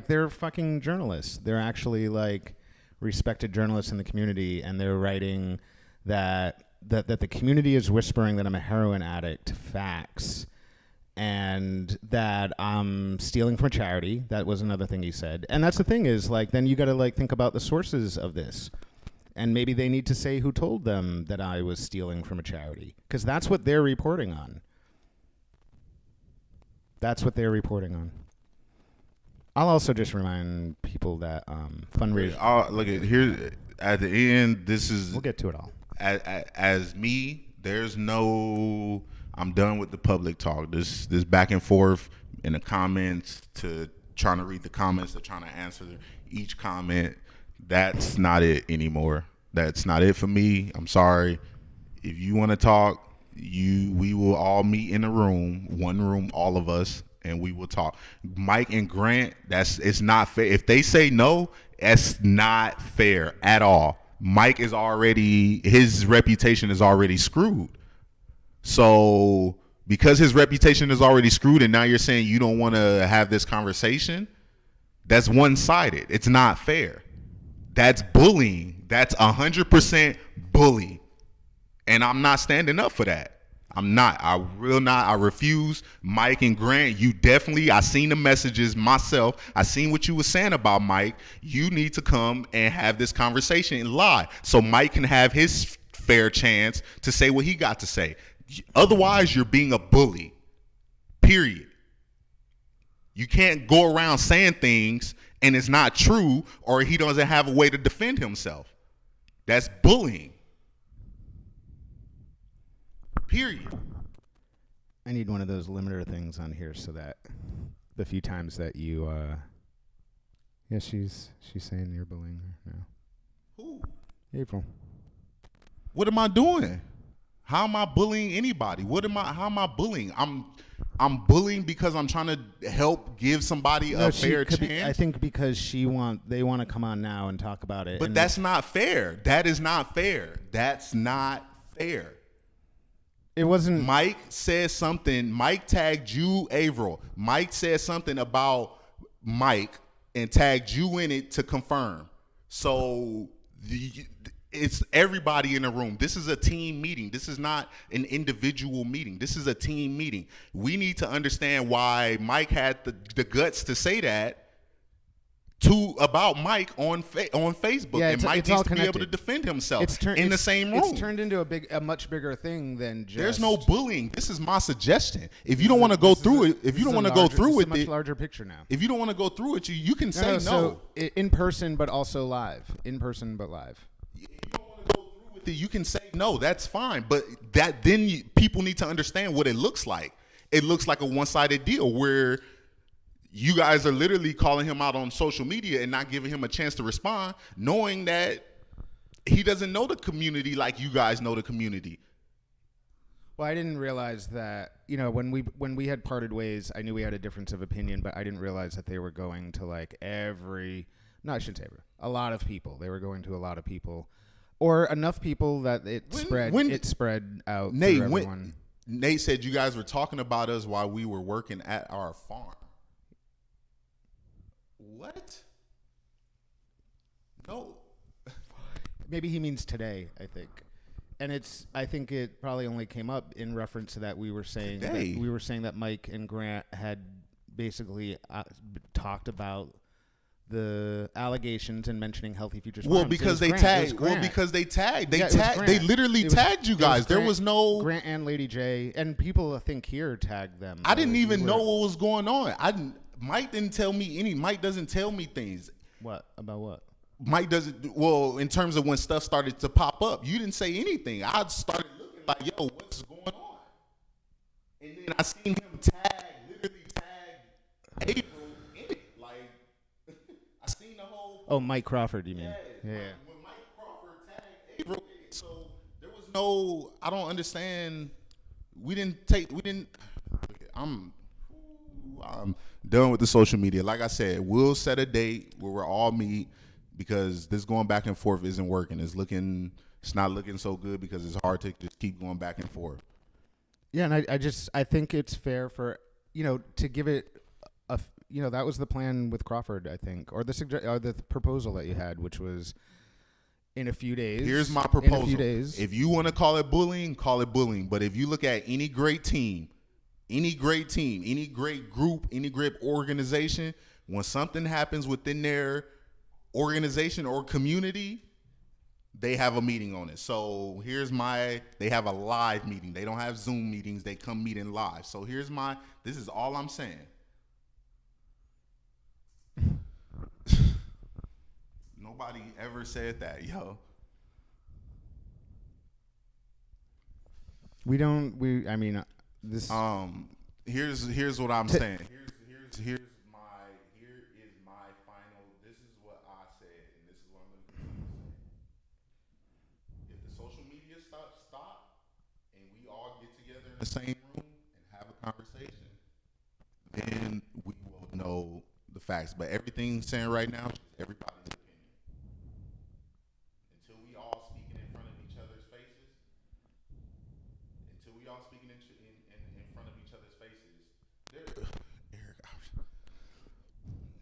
they're fucking journalists. They're actually like respected journalists in the community, and they're writing that the community is whispering that I'm a heroin addict, facts, and that I'm stealing from a charity. That was another thing he said. And that's the thing is like then you got to like think about the sources of this. And maybe they need to say who told them that I was stealing from a charity, because that's what they're reporting on. I'll also just remind people that fundraising. Look at here at the end. This is. We'll get to it all. As me, there's no. I'm done with the public talk. This back and forth in the comments to trying to read the comments to trying to answer each comment. That's not it anymore. That's not it for me. I'm sorry. If you want to talk, we will all meet in a room, one room, all of us, and we will talk. Mike and Grant, it's not fair. If they say no, that's not fair at all. Mike is already, his reputation is already screwed. So because his reputation is already screwed, and now you're saying you don't want to have this conversation, that's one-sided. It's not fair. That's bullying. That's 100% bullying. And I'm not standing up for that. I'm not. I will not. I refuse. Mike and Grant, you definitely, I seen the messages myself. I seen what you were saying about Mike. You need to come and have this conversation live so Mike can have his fair chance to say what he got to say. Otherwise, you're being a bully. Period. You can't go around saying things and it's not true, or he doesn't have a way to defend himself. That's bullying. Period. I need one of those limiter things on here so that the few times that you, yeah, she's saying you're bullying her now. Who? April. What am I doing? How am I bullying anybody? How am I bullying? I'm bullying because I'm trying to help give somebody a fair chance. I think because they want to come on now and talk about it. But that's not fair. That is not fair. That's not fair. It wasn't. Mike said something. Mike tagged you, Averill. Mike said something about Mike and tagged you in it to confirm. So it's everybody in the room. This is a team meeting. This is not an individual meeting. This is a team meeting. We need to understand why Mike had the guts to say that about Mike on Facebook, and Mike needs to be able to defend himself in the same room. It's turned into a much bigger thing than just. There's no bullying. This is my suggestion. If you don't want to go through it, if you don't want to go through with it, it's a much larger picture now. If you don't want to go through with you can say no. So in person, but also live. In person, but live. If you don't want to go through with it, you can say no. That's fine. But then people need to understand what it looks like. It looks like a one-sided deal where you guys are literally calling him out on social media and not giving him a chance to respond, knowing that he doesn't know the community like you guys know the community. Well, I didn't realize that, when we had parted ways, I knew we had a difference of opinion, but I didn't realize that they were going to I shouldn't say a lot of people. They were going to a lot of people, or enough people that it spread out Nate, through everyone. Nate said you guys were talking about us while we were working at our farm. What? No. Maybe he means today, I think. And I think it probably only came up in reference to that we were saying that Mike and Grant had basically talked about the allegations and mentioning Healthy Futures. Well, because they tagged. They literally tagged you guys. There was no Grant and Lady J, and people I think here tagged them. I didn't even know what was going on. Mike didn't tell me Mike doesn't tell me things. What? About what? Mike doesn't. Well, in terms of when stuff started to pop up, you didn't say anything. I started looking like, yo, what's going on? And then I seen him literally tag April in it. Like, I seen the whole. Oh, Mike Crawford, you mean? Yeah. When Mike Crawford tagged April in it, so there was no. I don't understand. I'm done with the social media. Like I said, we'll set a date where we'll all meet, because this going back and forth isn't working. It's not looking so good because it's hard to just keep going back and forth. Yeah, and I think it's fair for to give it that was the plan with Crawford, I think, or the proposal that you had, which was in a few days. Here's my proposal. In a few days. If you want to call it bullying, call it bullying. But if you look at any great team, any great group, any great organization, when something happens within their organization or community, they have a meeting on it. So they have a live meeting. They don't have Zoom meetings. They come meeting live. So this is all I'm saying. Nobody ever said that, yo. This. Here's what I'm saying. Here is my final. This is what I said, and this is what I'm going to say. If the social media stop, and we all get facts. But everything saying right now, everybody's opinion. Until we all speaking in front of each other's faces,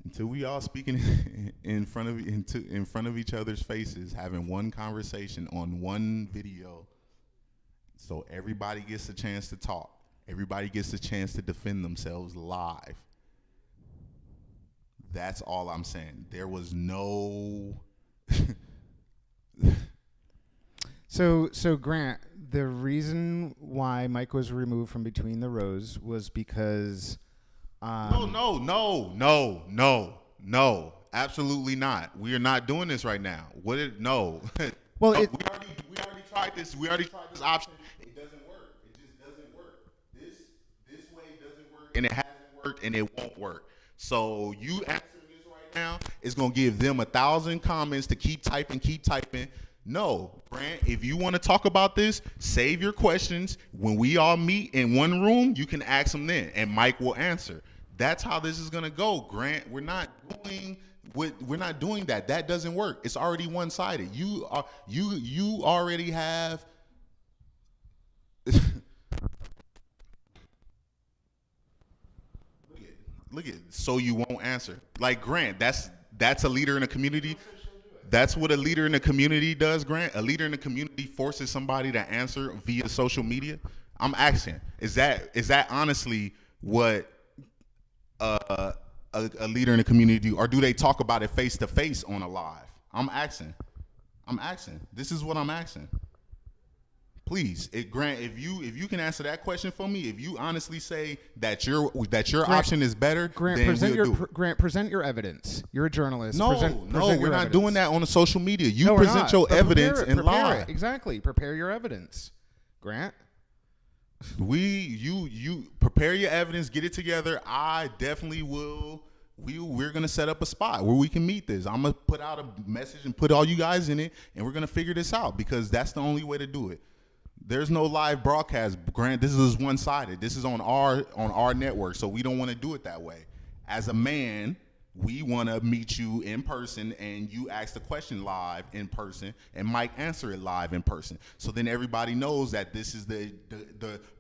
until we all speaking in front of each other's faces, having one conversation on one video, so everybody gets a chance to talk. Everybody gets a chance to defend themselves live. That's all I'm saying. There was no. So Grant, the reason why Mike was removed from between the rows was because. No, absolutely not. We are not doing this right now. No. Well, we already tried this. We already tried this option. It doesn't work. It just doesn't work. This way doesn't work, and it hasn't worked, and it won't work. So you answering this right now is gonna give them 1,000 comments to keep typing. No, Grant, if you want to talk about this, save your questions. When we all meet in one room, you can ask them then, and Mike will answer. That's how this is gonna go, Grant. We're not doing that. That doesn't work. It's already one-sided. You already have. Look at. So you won't answer. Like Grant, that's a leader in a community. That's what a leader in a community does, Grant. A leader in a community forces somebody to answer via social media. I'm asking, is that honestly what a leader in a community do, or do they talk about it face to face on a live? I'm asking. This is what I'm asking. Please, Grant, if you can answer that question for me, if you honestly say that your Grant, option is better, Grant, then present your evidence. You're a journalist. No, we're not doing that on the social media. You present your evidence and lie. Exactly. Prepare your evidence, Grant. You prepare your evidence, get it together. I definitely will. We're gonna set up a spot where we can meet this. I'm gonna put out a message and put all you guys in it, and we're gonna figure this out because that's the only way to do it. There's no live broadcast, Grant. This is one-sided. This is on our network, so we don't want to do it that way. As a man, we want to meet you in person, and you ask the question live in person, and Mike answer it live in person. So then everybody knows that this is the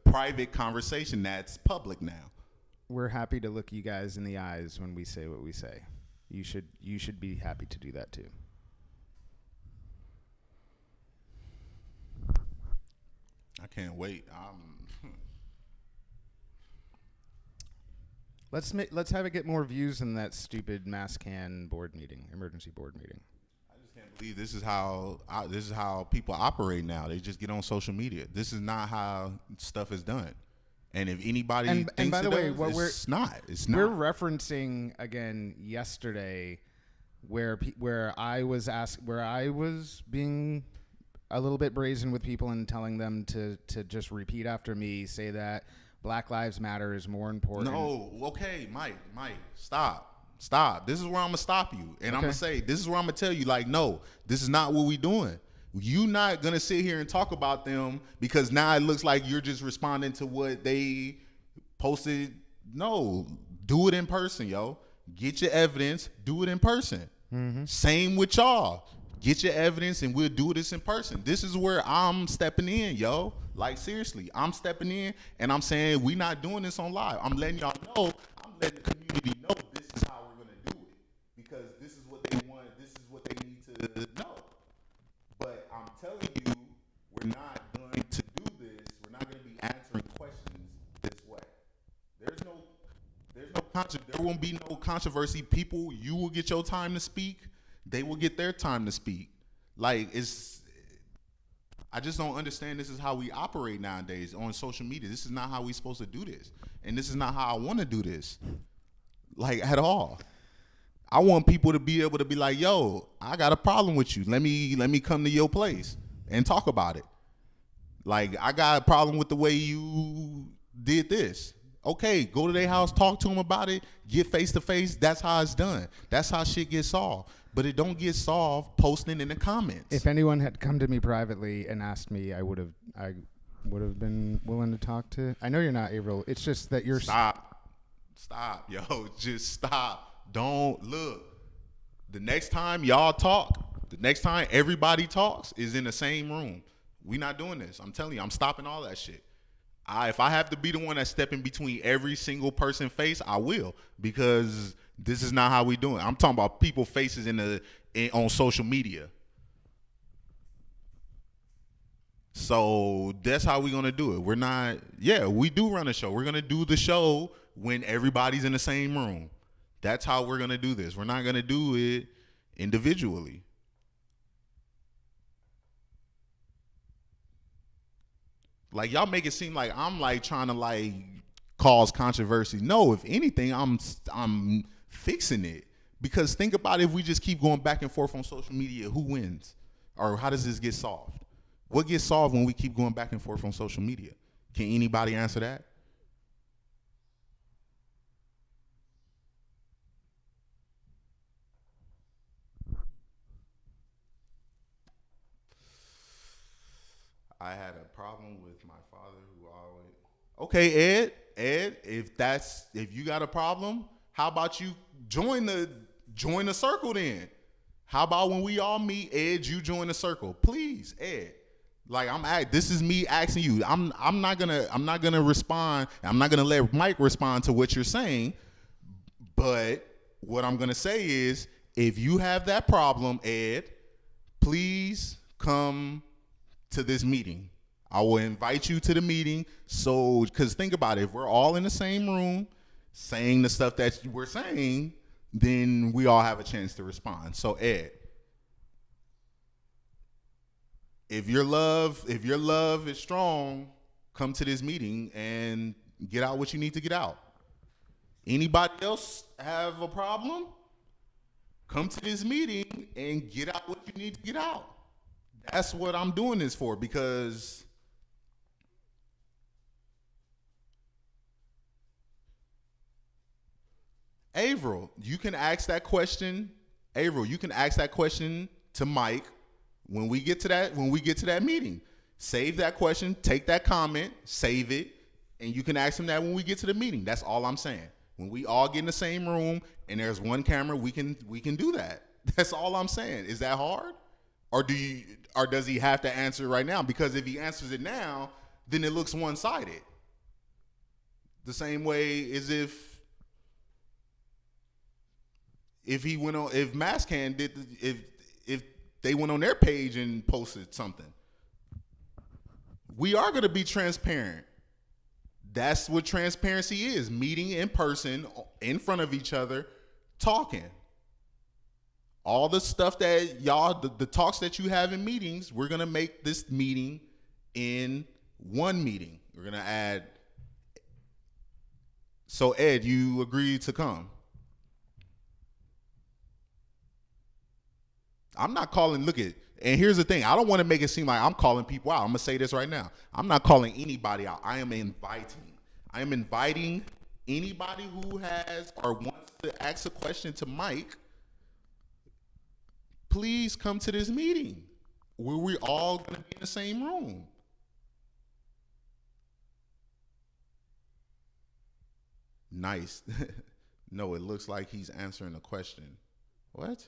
private conversation that's public now. We're happy to look you guys in the eyes when we say what we say. You should be happy to do that too. I can't wait. Let's have it get more views than that stupid emergency board meeting. I just can't believe this is how people operate now. They just get on social media. This is not how stuff is done. And if anybody thinks by the way, it's not. We're referencing again yesterday where I was being a little bit brazen with people and telling them to just repeat after me, say that Black Lives Matter is more important. No, okay, Mike, stop. This is where I'm gonna stop you, and I'm gonna say this is where I'm gonna tell you, like, no, this is not what we doing. You not gonna sit here and talk about them because now it looks like you're just responding to what they posted. No, do it in person, yo. Get your evidence, do it in person. Mm-hmm. Same with y'all. Get your evidence and we'll do this in person. This is where I'm stepping in, yo. Like, seriously, I'm stepping in and I'm saying we not doing this on live. I'm letting y'all know, I'm letting the community know this is how we're going to do it. Because this is what they want, this is what they need to know. But I'm telling you, we're not going to do this. We're not going to be answering questions this way. There won't be no controversy. People, you will get your time to speak. They will get their time to speak. Like, I just don't understand this is how we operate nowadays on social media. This is not how we're supposed to do this. And this is not how I want to do this. Like, at all. I want people to be able to be like, yo, I got a problem with you. Let me come to your place and talk about it. Like, I got a problem with the way you did this. Okay, go to their house, talk to them about it, get face to face. That's how it's done. That's how shit gets solved. But it don't get solved posting in the comments. If anyone had come to me privately and asked me, I would have been willing to talk to. I know you're not, Averill. It's just that you're stop, yo, just stop. Don't look. The next time y'all talk, the next time everybody talks is in the same room. We not doing this. I'm telling you, I'm stopping all that shit. If I have to be the one that's stepping between every single person's face, I will, because this is not how we doing. I'm talking about people faces on social media. So that's how we're going to do it. We're not, we do run a show. We're going to do the show when everybody's in the same room. That's how we're going to do this. We're not going to do it individually. Like, y'all make it seem like I'm like trying to like cause controversy. No, if anything, I'm fixing it. Because think about it, if we just keep going back and forth on social media, who wins? Or how does this get solved? What gets solved when we keep going back and forth on social media? Can anybody answer that? I had a problem with my father who always. Okay, Ed, if you got a problem, how about you join the circle then? How about when we all meet, Ed, you join the circle, please, Ed. Like this is me asking you. I'm not gonna respond. I'm not gonna let Mike respond to what you're saying. But what I'm gonna say is, if you have that problem, Ed, please come to this meeting. I will invite you to the meeting. So, because think about it, if we're all in the same room saying the stuff that we're saying, then we all have a chance to respond. So, Ed, if your love is strong, come to this meeting and get out what you need to get out. Anybody else have a problem? Come to this meeting and get out what you need to get out. That's what I'm doing this for, because Avril, you can ask that question. Avril, you can ask that question to Mike when we get to that meeting. Save that question, take that comment, save it, and you can ask him that when we get to the meeting. That's all I'm saying. When we all get in the same room and there's one camera, we can do that. That's all I'm saying. Is that hard? Or does he have to answer right now? Because if he answers it now, then it looks one-sided. The same way as if Masscan if they went on their page and posted something. We are going to be transparent. That's what transparency is. Meeting in person, in front of each other, talking. All the stuff that y'all, the talks that you have in meetings, we're going to make this meeting in one meeting. We're going to add. So, Ed, you agreed to come. I'm not calling, and here's the thing. I don't want to make it seem like I'm calling people out. I'm going to say this right now. I'm not calling anybody out. I am inviting anybody who has or wants to ask a question to Mike. Please come to this meeting where we're all going to be in the same room. Nice. No, it looks like he's answering a question. What?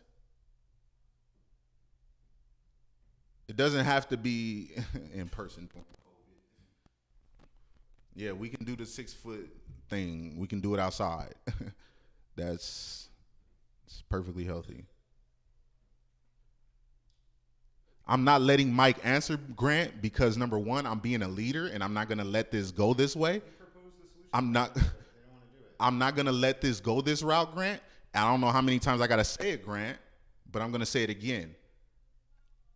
It doesn't have to be in person. Yeah, we can do the 6-foot thing. We can do it outside. It's perfectly healthy. I'm not letting Mike answer, Grant, because number one, I'm being a leader and I'm not going to let this go this way. I'm not going to let this go this route, Grant. I don't know how many times I got to say it, Grant, but I'm going to say it again.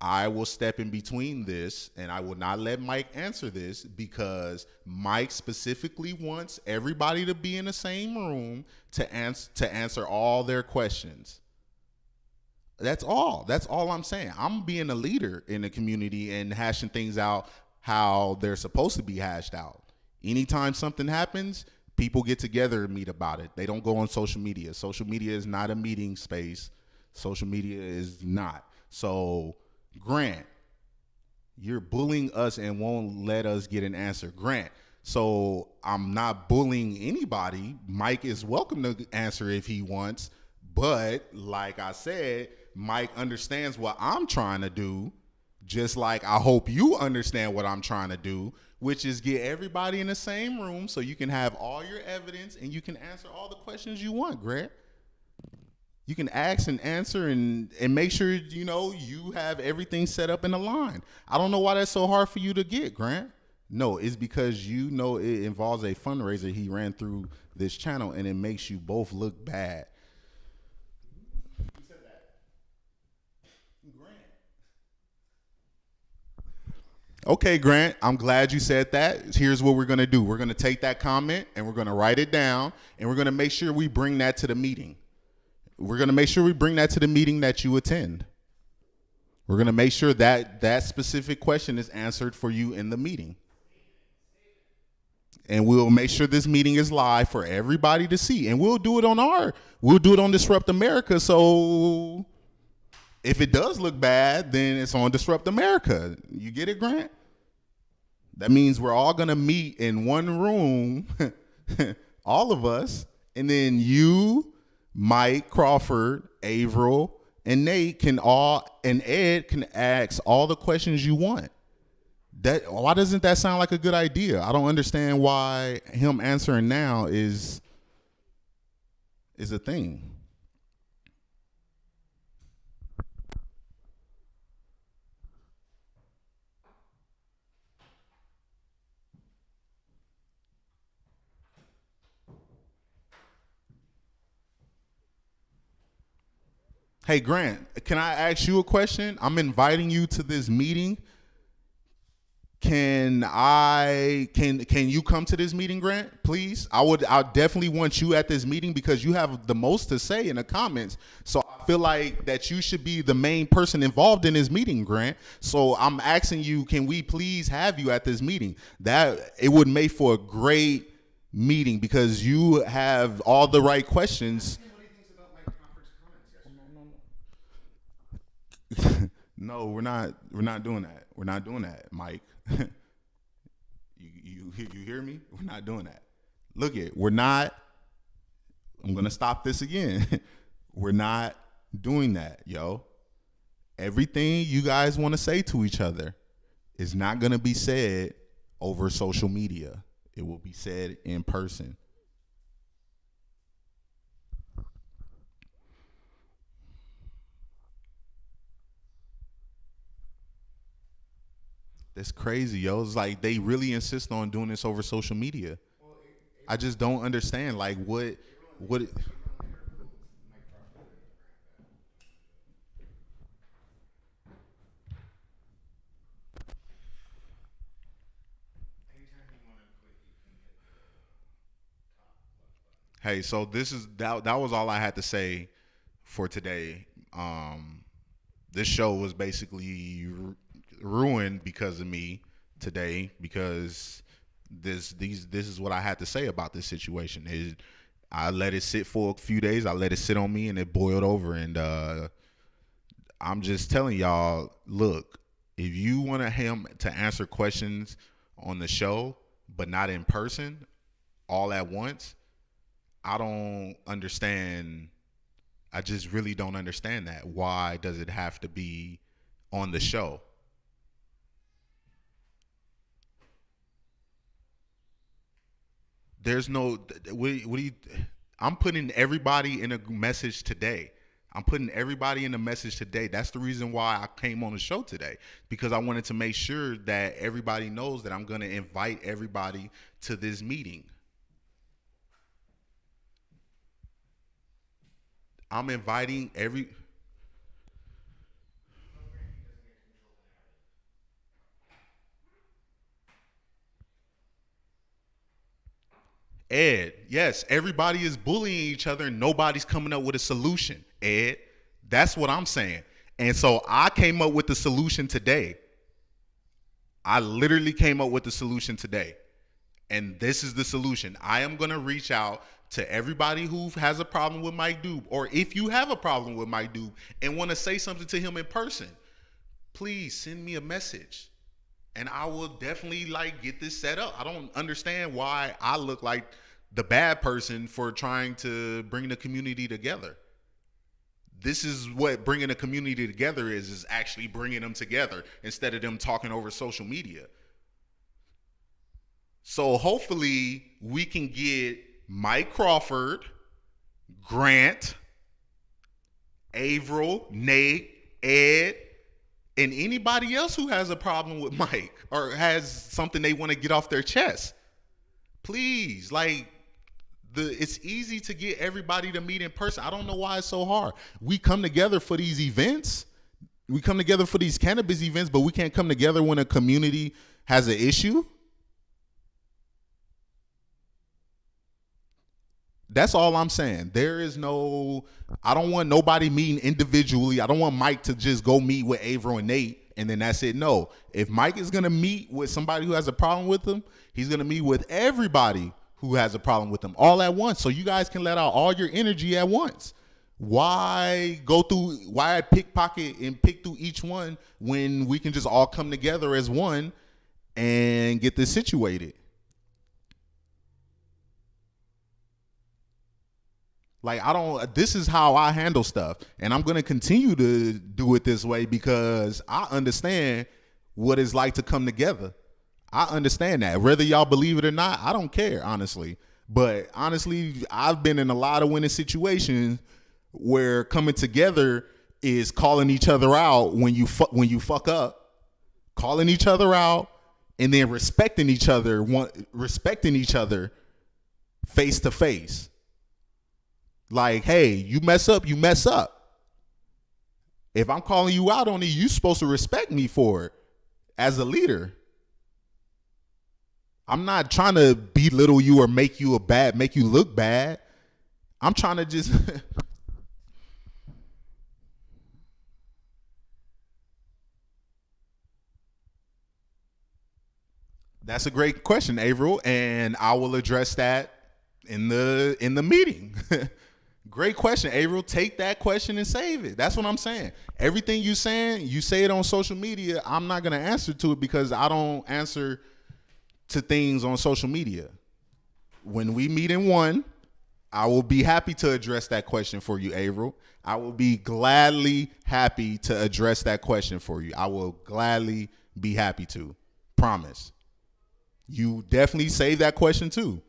I will step in between this, and I will not let Mike answer this because Mike specifically wants everybody to be in the same room to answer all their questions. That's all. That's all I'm saying. I'm being a leader in the community and hashing things out how they're supposed to be hashed out. Anytime something happens, people get together and meet about it. They don't go on social media. Social media is not a meeting space. Social media is not. So, Grant, you're bullying us and won't let us get an answer. Grant, so I'm not bullying anybody. Mike is welcome to answer if he wants, But like I said, Mike understands what I'm trying to do, just like I hope you understand what I'm trying to do, which is get everybody in the same room so you can have all your evidence and you can answer all the questions you want, Grant. You can ask and answer and make sure, you know, you have everything set up in a line. I don't know why that's so hard for you to get, Grant. No, it's because you know it involves a fundraiser he ran through this channel and it makes you both look bad. Who said that? Grant. Okay, Grant, I'm glad you said that. Here's what we're going to do. We're going to take that comment and we're going to write it down and we're going to make sure we bring that to the meeting. We're going to make sure we bring that to the meeting that you attend. We're going to make sure that that specific question is answered for you in the meeting. And we'll make sure this meeting is live for everybody to see. And we'll do it on Disrupt America. So if it does look bad, then it's on Disrupt America. You get it, Grant? That means we're all going to meet in one room, all of us, and then you, Mike, Crawford, Averill, and Nate and Ed can ask all the questions you want. Why doesn't that sound like a good idea? I don't understand why him answering now is a thing. Hey, Grant, can I ask you a question? I'm inviting you to this meeting. Can you come to this meeting, Grant, please? I definitely want you at this meeting because you have the most to say in the comments. So I feel like that you should be the main person involved in this meeting, Grant. So I'm asking you, can we please have you at this meeting? That it would make for a great meeting because you have all the right questions. No, we're not doing that. We're not doing that, Mike. You hear me? We're not doing that. Look we're not. I'm gonna stop this again. We're not doing that, yo. Everything you guys want to say to each other is not gonna be said over social media. It will be said in person. That's crazy, yo. It's like they really insist on doing this over social media. I just don't understand, like, what. Hey, so that was all I had to say for today. This show was basically ruined because of me today because this is what I had to say about this situation. I let it sit for a few days. I let it sit on me and it boiled over. And I'm just telling y'all, look, if you want him to answer questions on the show but not in person all at once, I don't understand. I just really don't understand that. Why does it have to be on the show? There's no, I'm putting everybody in a message today. I'm putting everybody in a message today. That's the reason why I came on the show today, because I wanted to make sure that everybody knows that I'm going to invite everybody to this meeting. I'm inviting Ed, yes, everybody is bullying each other and nobody's coming up with a solution. Ed, that's what I'm saying. And so I came up with the solution today. I literally came up with the solution today. And this is the solution. I am going to reach out to everybody who has a problem with Mike Dube, or if you have a problem with Mike Dube and want to say something to him in person, please send me a message. And I will definitely get this set up. I don't understand why I look like the bad person for trying to bring the community together. This is what bringing a community together is actually bringing them together instead of them talking over social media. So hopefully we can get Mike Crawford, Grant, Averill, Nate, Ed, and anybody else who has a problem with Mike or has something they want to get off their chest. Please, it's easy to get everybody to meet in person. I don't know why it's so hard. We come together for these events. We come together for these cannabis events, but we can't come together when a community has an issue. That's all I'm saying. I don't want nobody meeting individually. I don't want Mike to just go meet with Averill and Nate and then that's it. No, if Mike is going to meet with somebody who has a problem with him, he's going to meet with everybody who has a problem with them all at once. So you guys can let out all your energy at once. Why pickpocket and pick through each one when we can just all come together as one and get this situated? This is how I handle stuff, and I'm going to continue to do it this way because I understand what it's like to come together. I understand that. Whether y'all believe it or not, I don't care, honestly. But honestly, I've been in a lot of winning situations where coming together is calling each other out when you fuck up, calling each other out, and then respecting each other face to face. Like, hey, you mess up, you mess up. If I'm calling you out on it, you're supposed to respect me for it as a leader. I'm not trying to belittle you or make you look bad. I'm trying to just That's a great question, Averill, and I will address that in the meeting. Great question, Averill. Take that question and save it. That's what I'm saying. Everything you saying, you say it on social media. I'm not going to answer to it because I don't answer to things on social media. When we meet in one, I will be happy to address that question for you, Averill. I will be gladly happy to address that question for you. I will gladly be happy to. Promise. You definitely save that question too.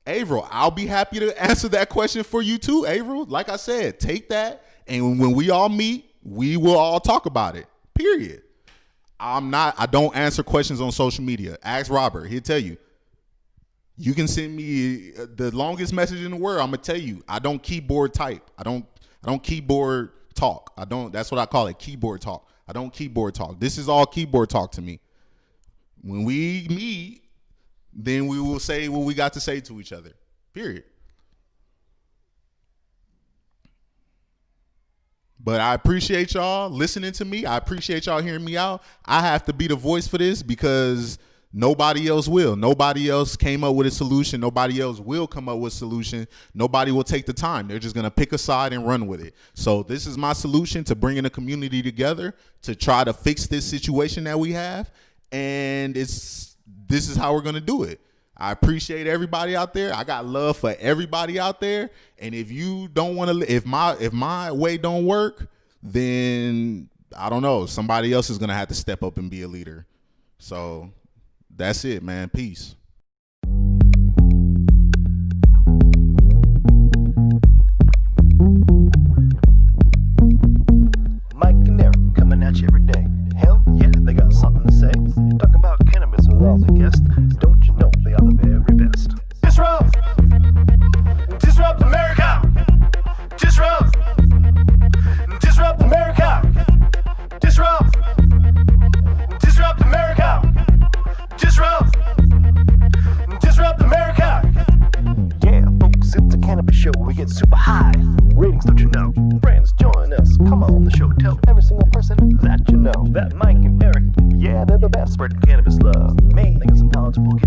Averill, I'll be happy to answer that question for you too, Averill. Like I said, take that, and when we all meet, we will all talk about it. Period. I don't answer questions on social media. Ask Robert, he'll tell you. You can send me the longest message in the world. I'm gonna tell you, I don't keyboard type. I don't keyboard talk. That's what I call it, keyboard talk. I don't keyboard talk. This is all keyboard talk to me. When we meet, then we will say what we got to say to each other. Period. But I appreciate y'all listening to me. I appreciate y'all hearing me out. I have to be the voice for this because nobody else will. Nobody else came up with a solution. Nobody else will come up with a solution. Nobody will take the time. They're just going to pick a side and run with it. So this is my solution to bringing the community together to try to fix this situation that we have. And this is how we're going to do it. I appreciate everybody out there. I got love for everybody out there. And if you don't want to, if my way don't work, then I don't know. Somebody else is going to have to step up and be a leader. So that's it, man. Peace. Mike and Eric coming at you every day. Hell yeah, they got something to say. Talking about cannabis with all the guests. Don't you know they are the very best? Disrupt! Disrupt America! Disrupt! Disrupt America! Disrupt! Disrupt America! Disrupt! Disrupt America! Yeah, folks, it's a cannabis show. We get super high. Ratings, don't you know? Friends, join us. Come on the show. Tell every single person that you know that Mike and Eric, yeah, they're the best. Spreading cannabis love. Man, they got some knowledgeable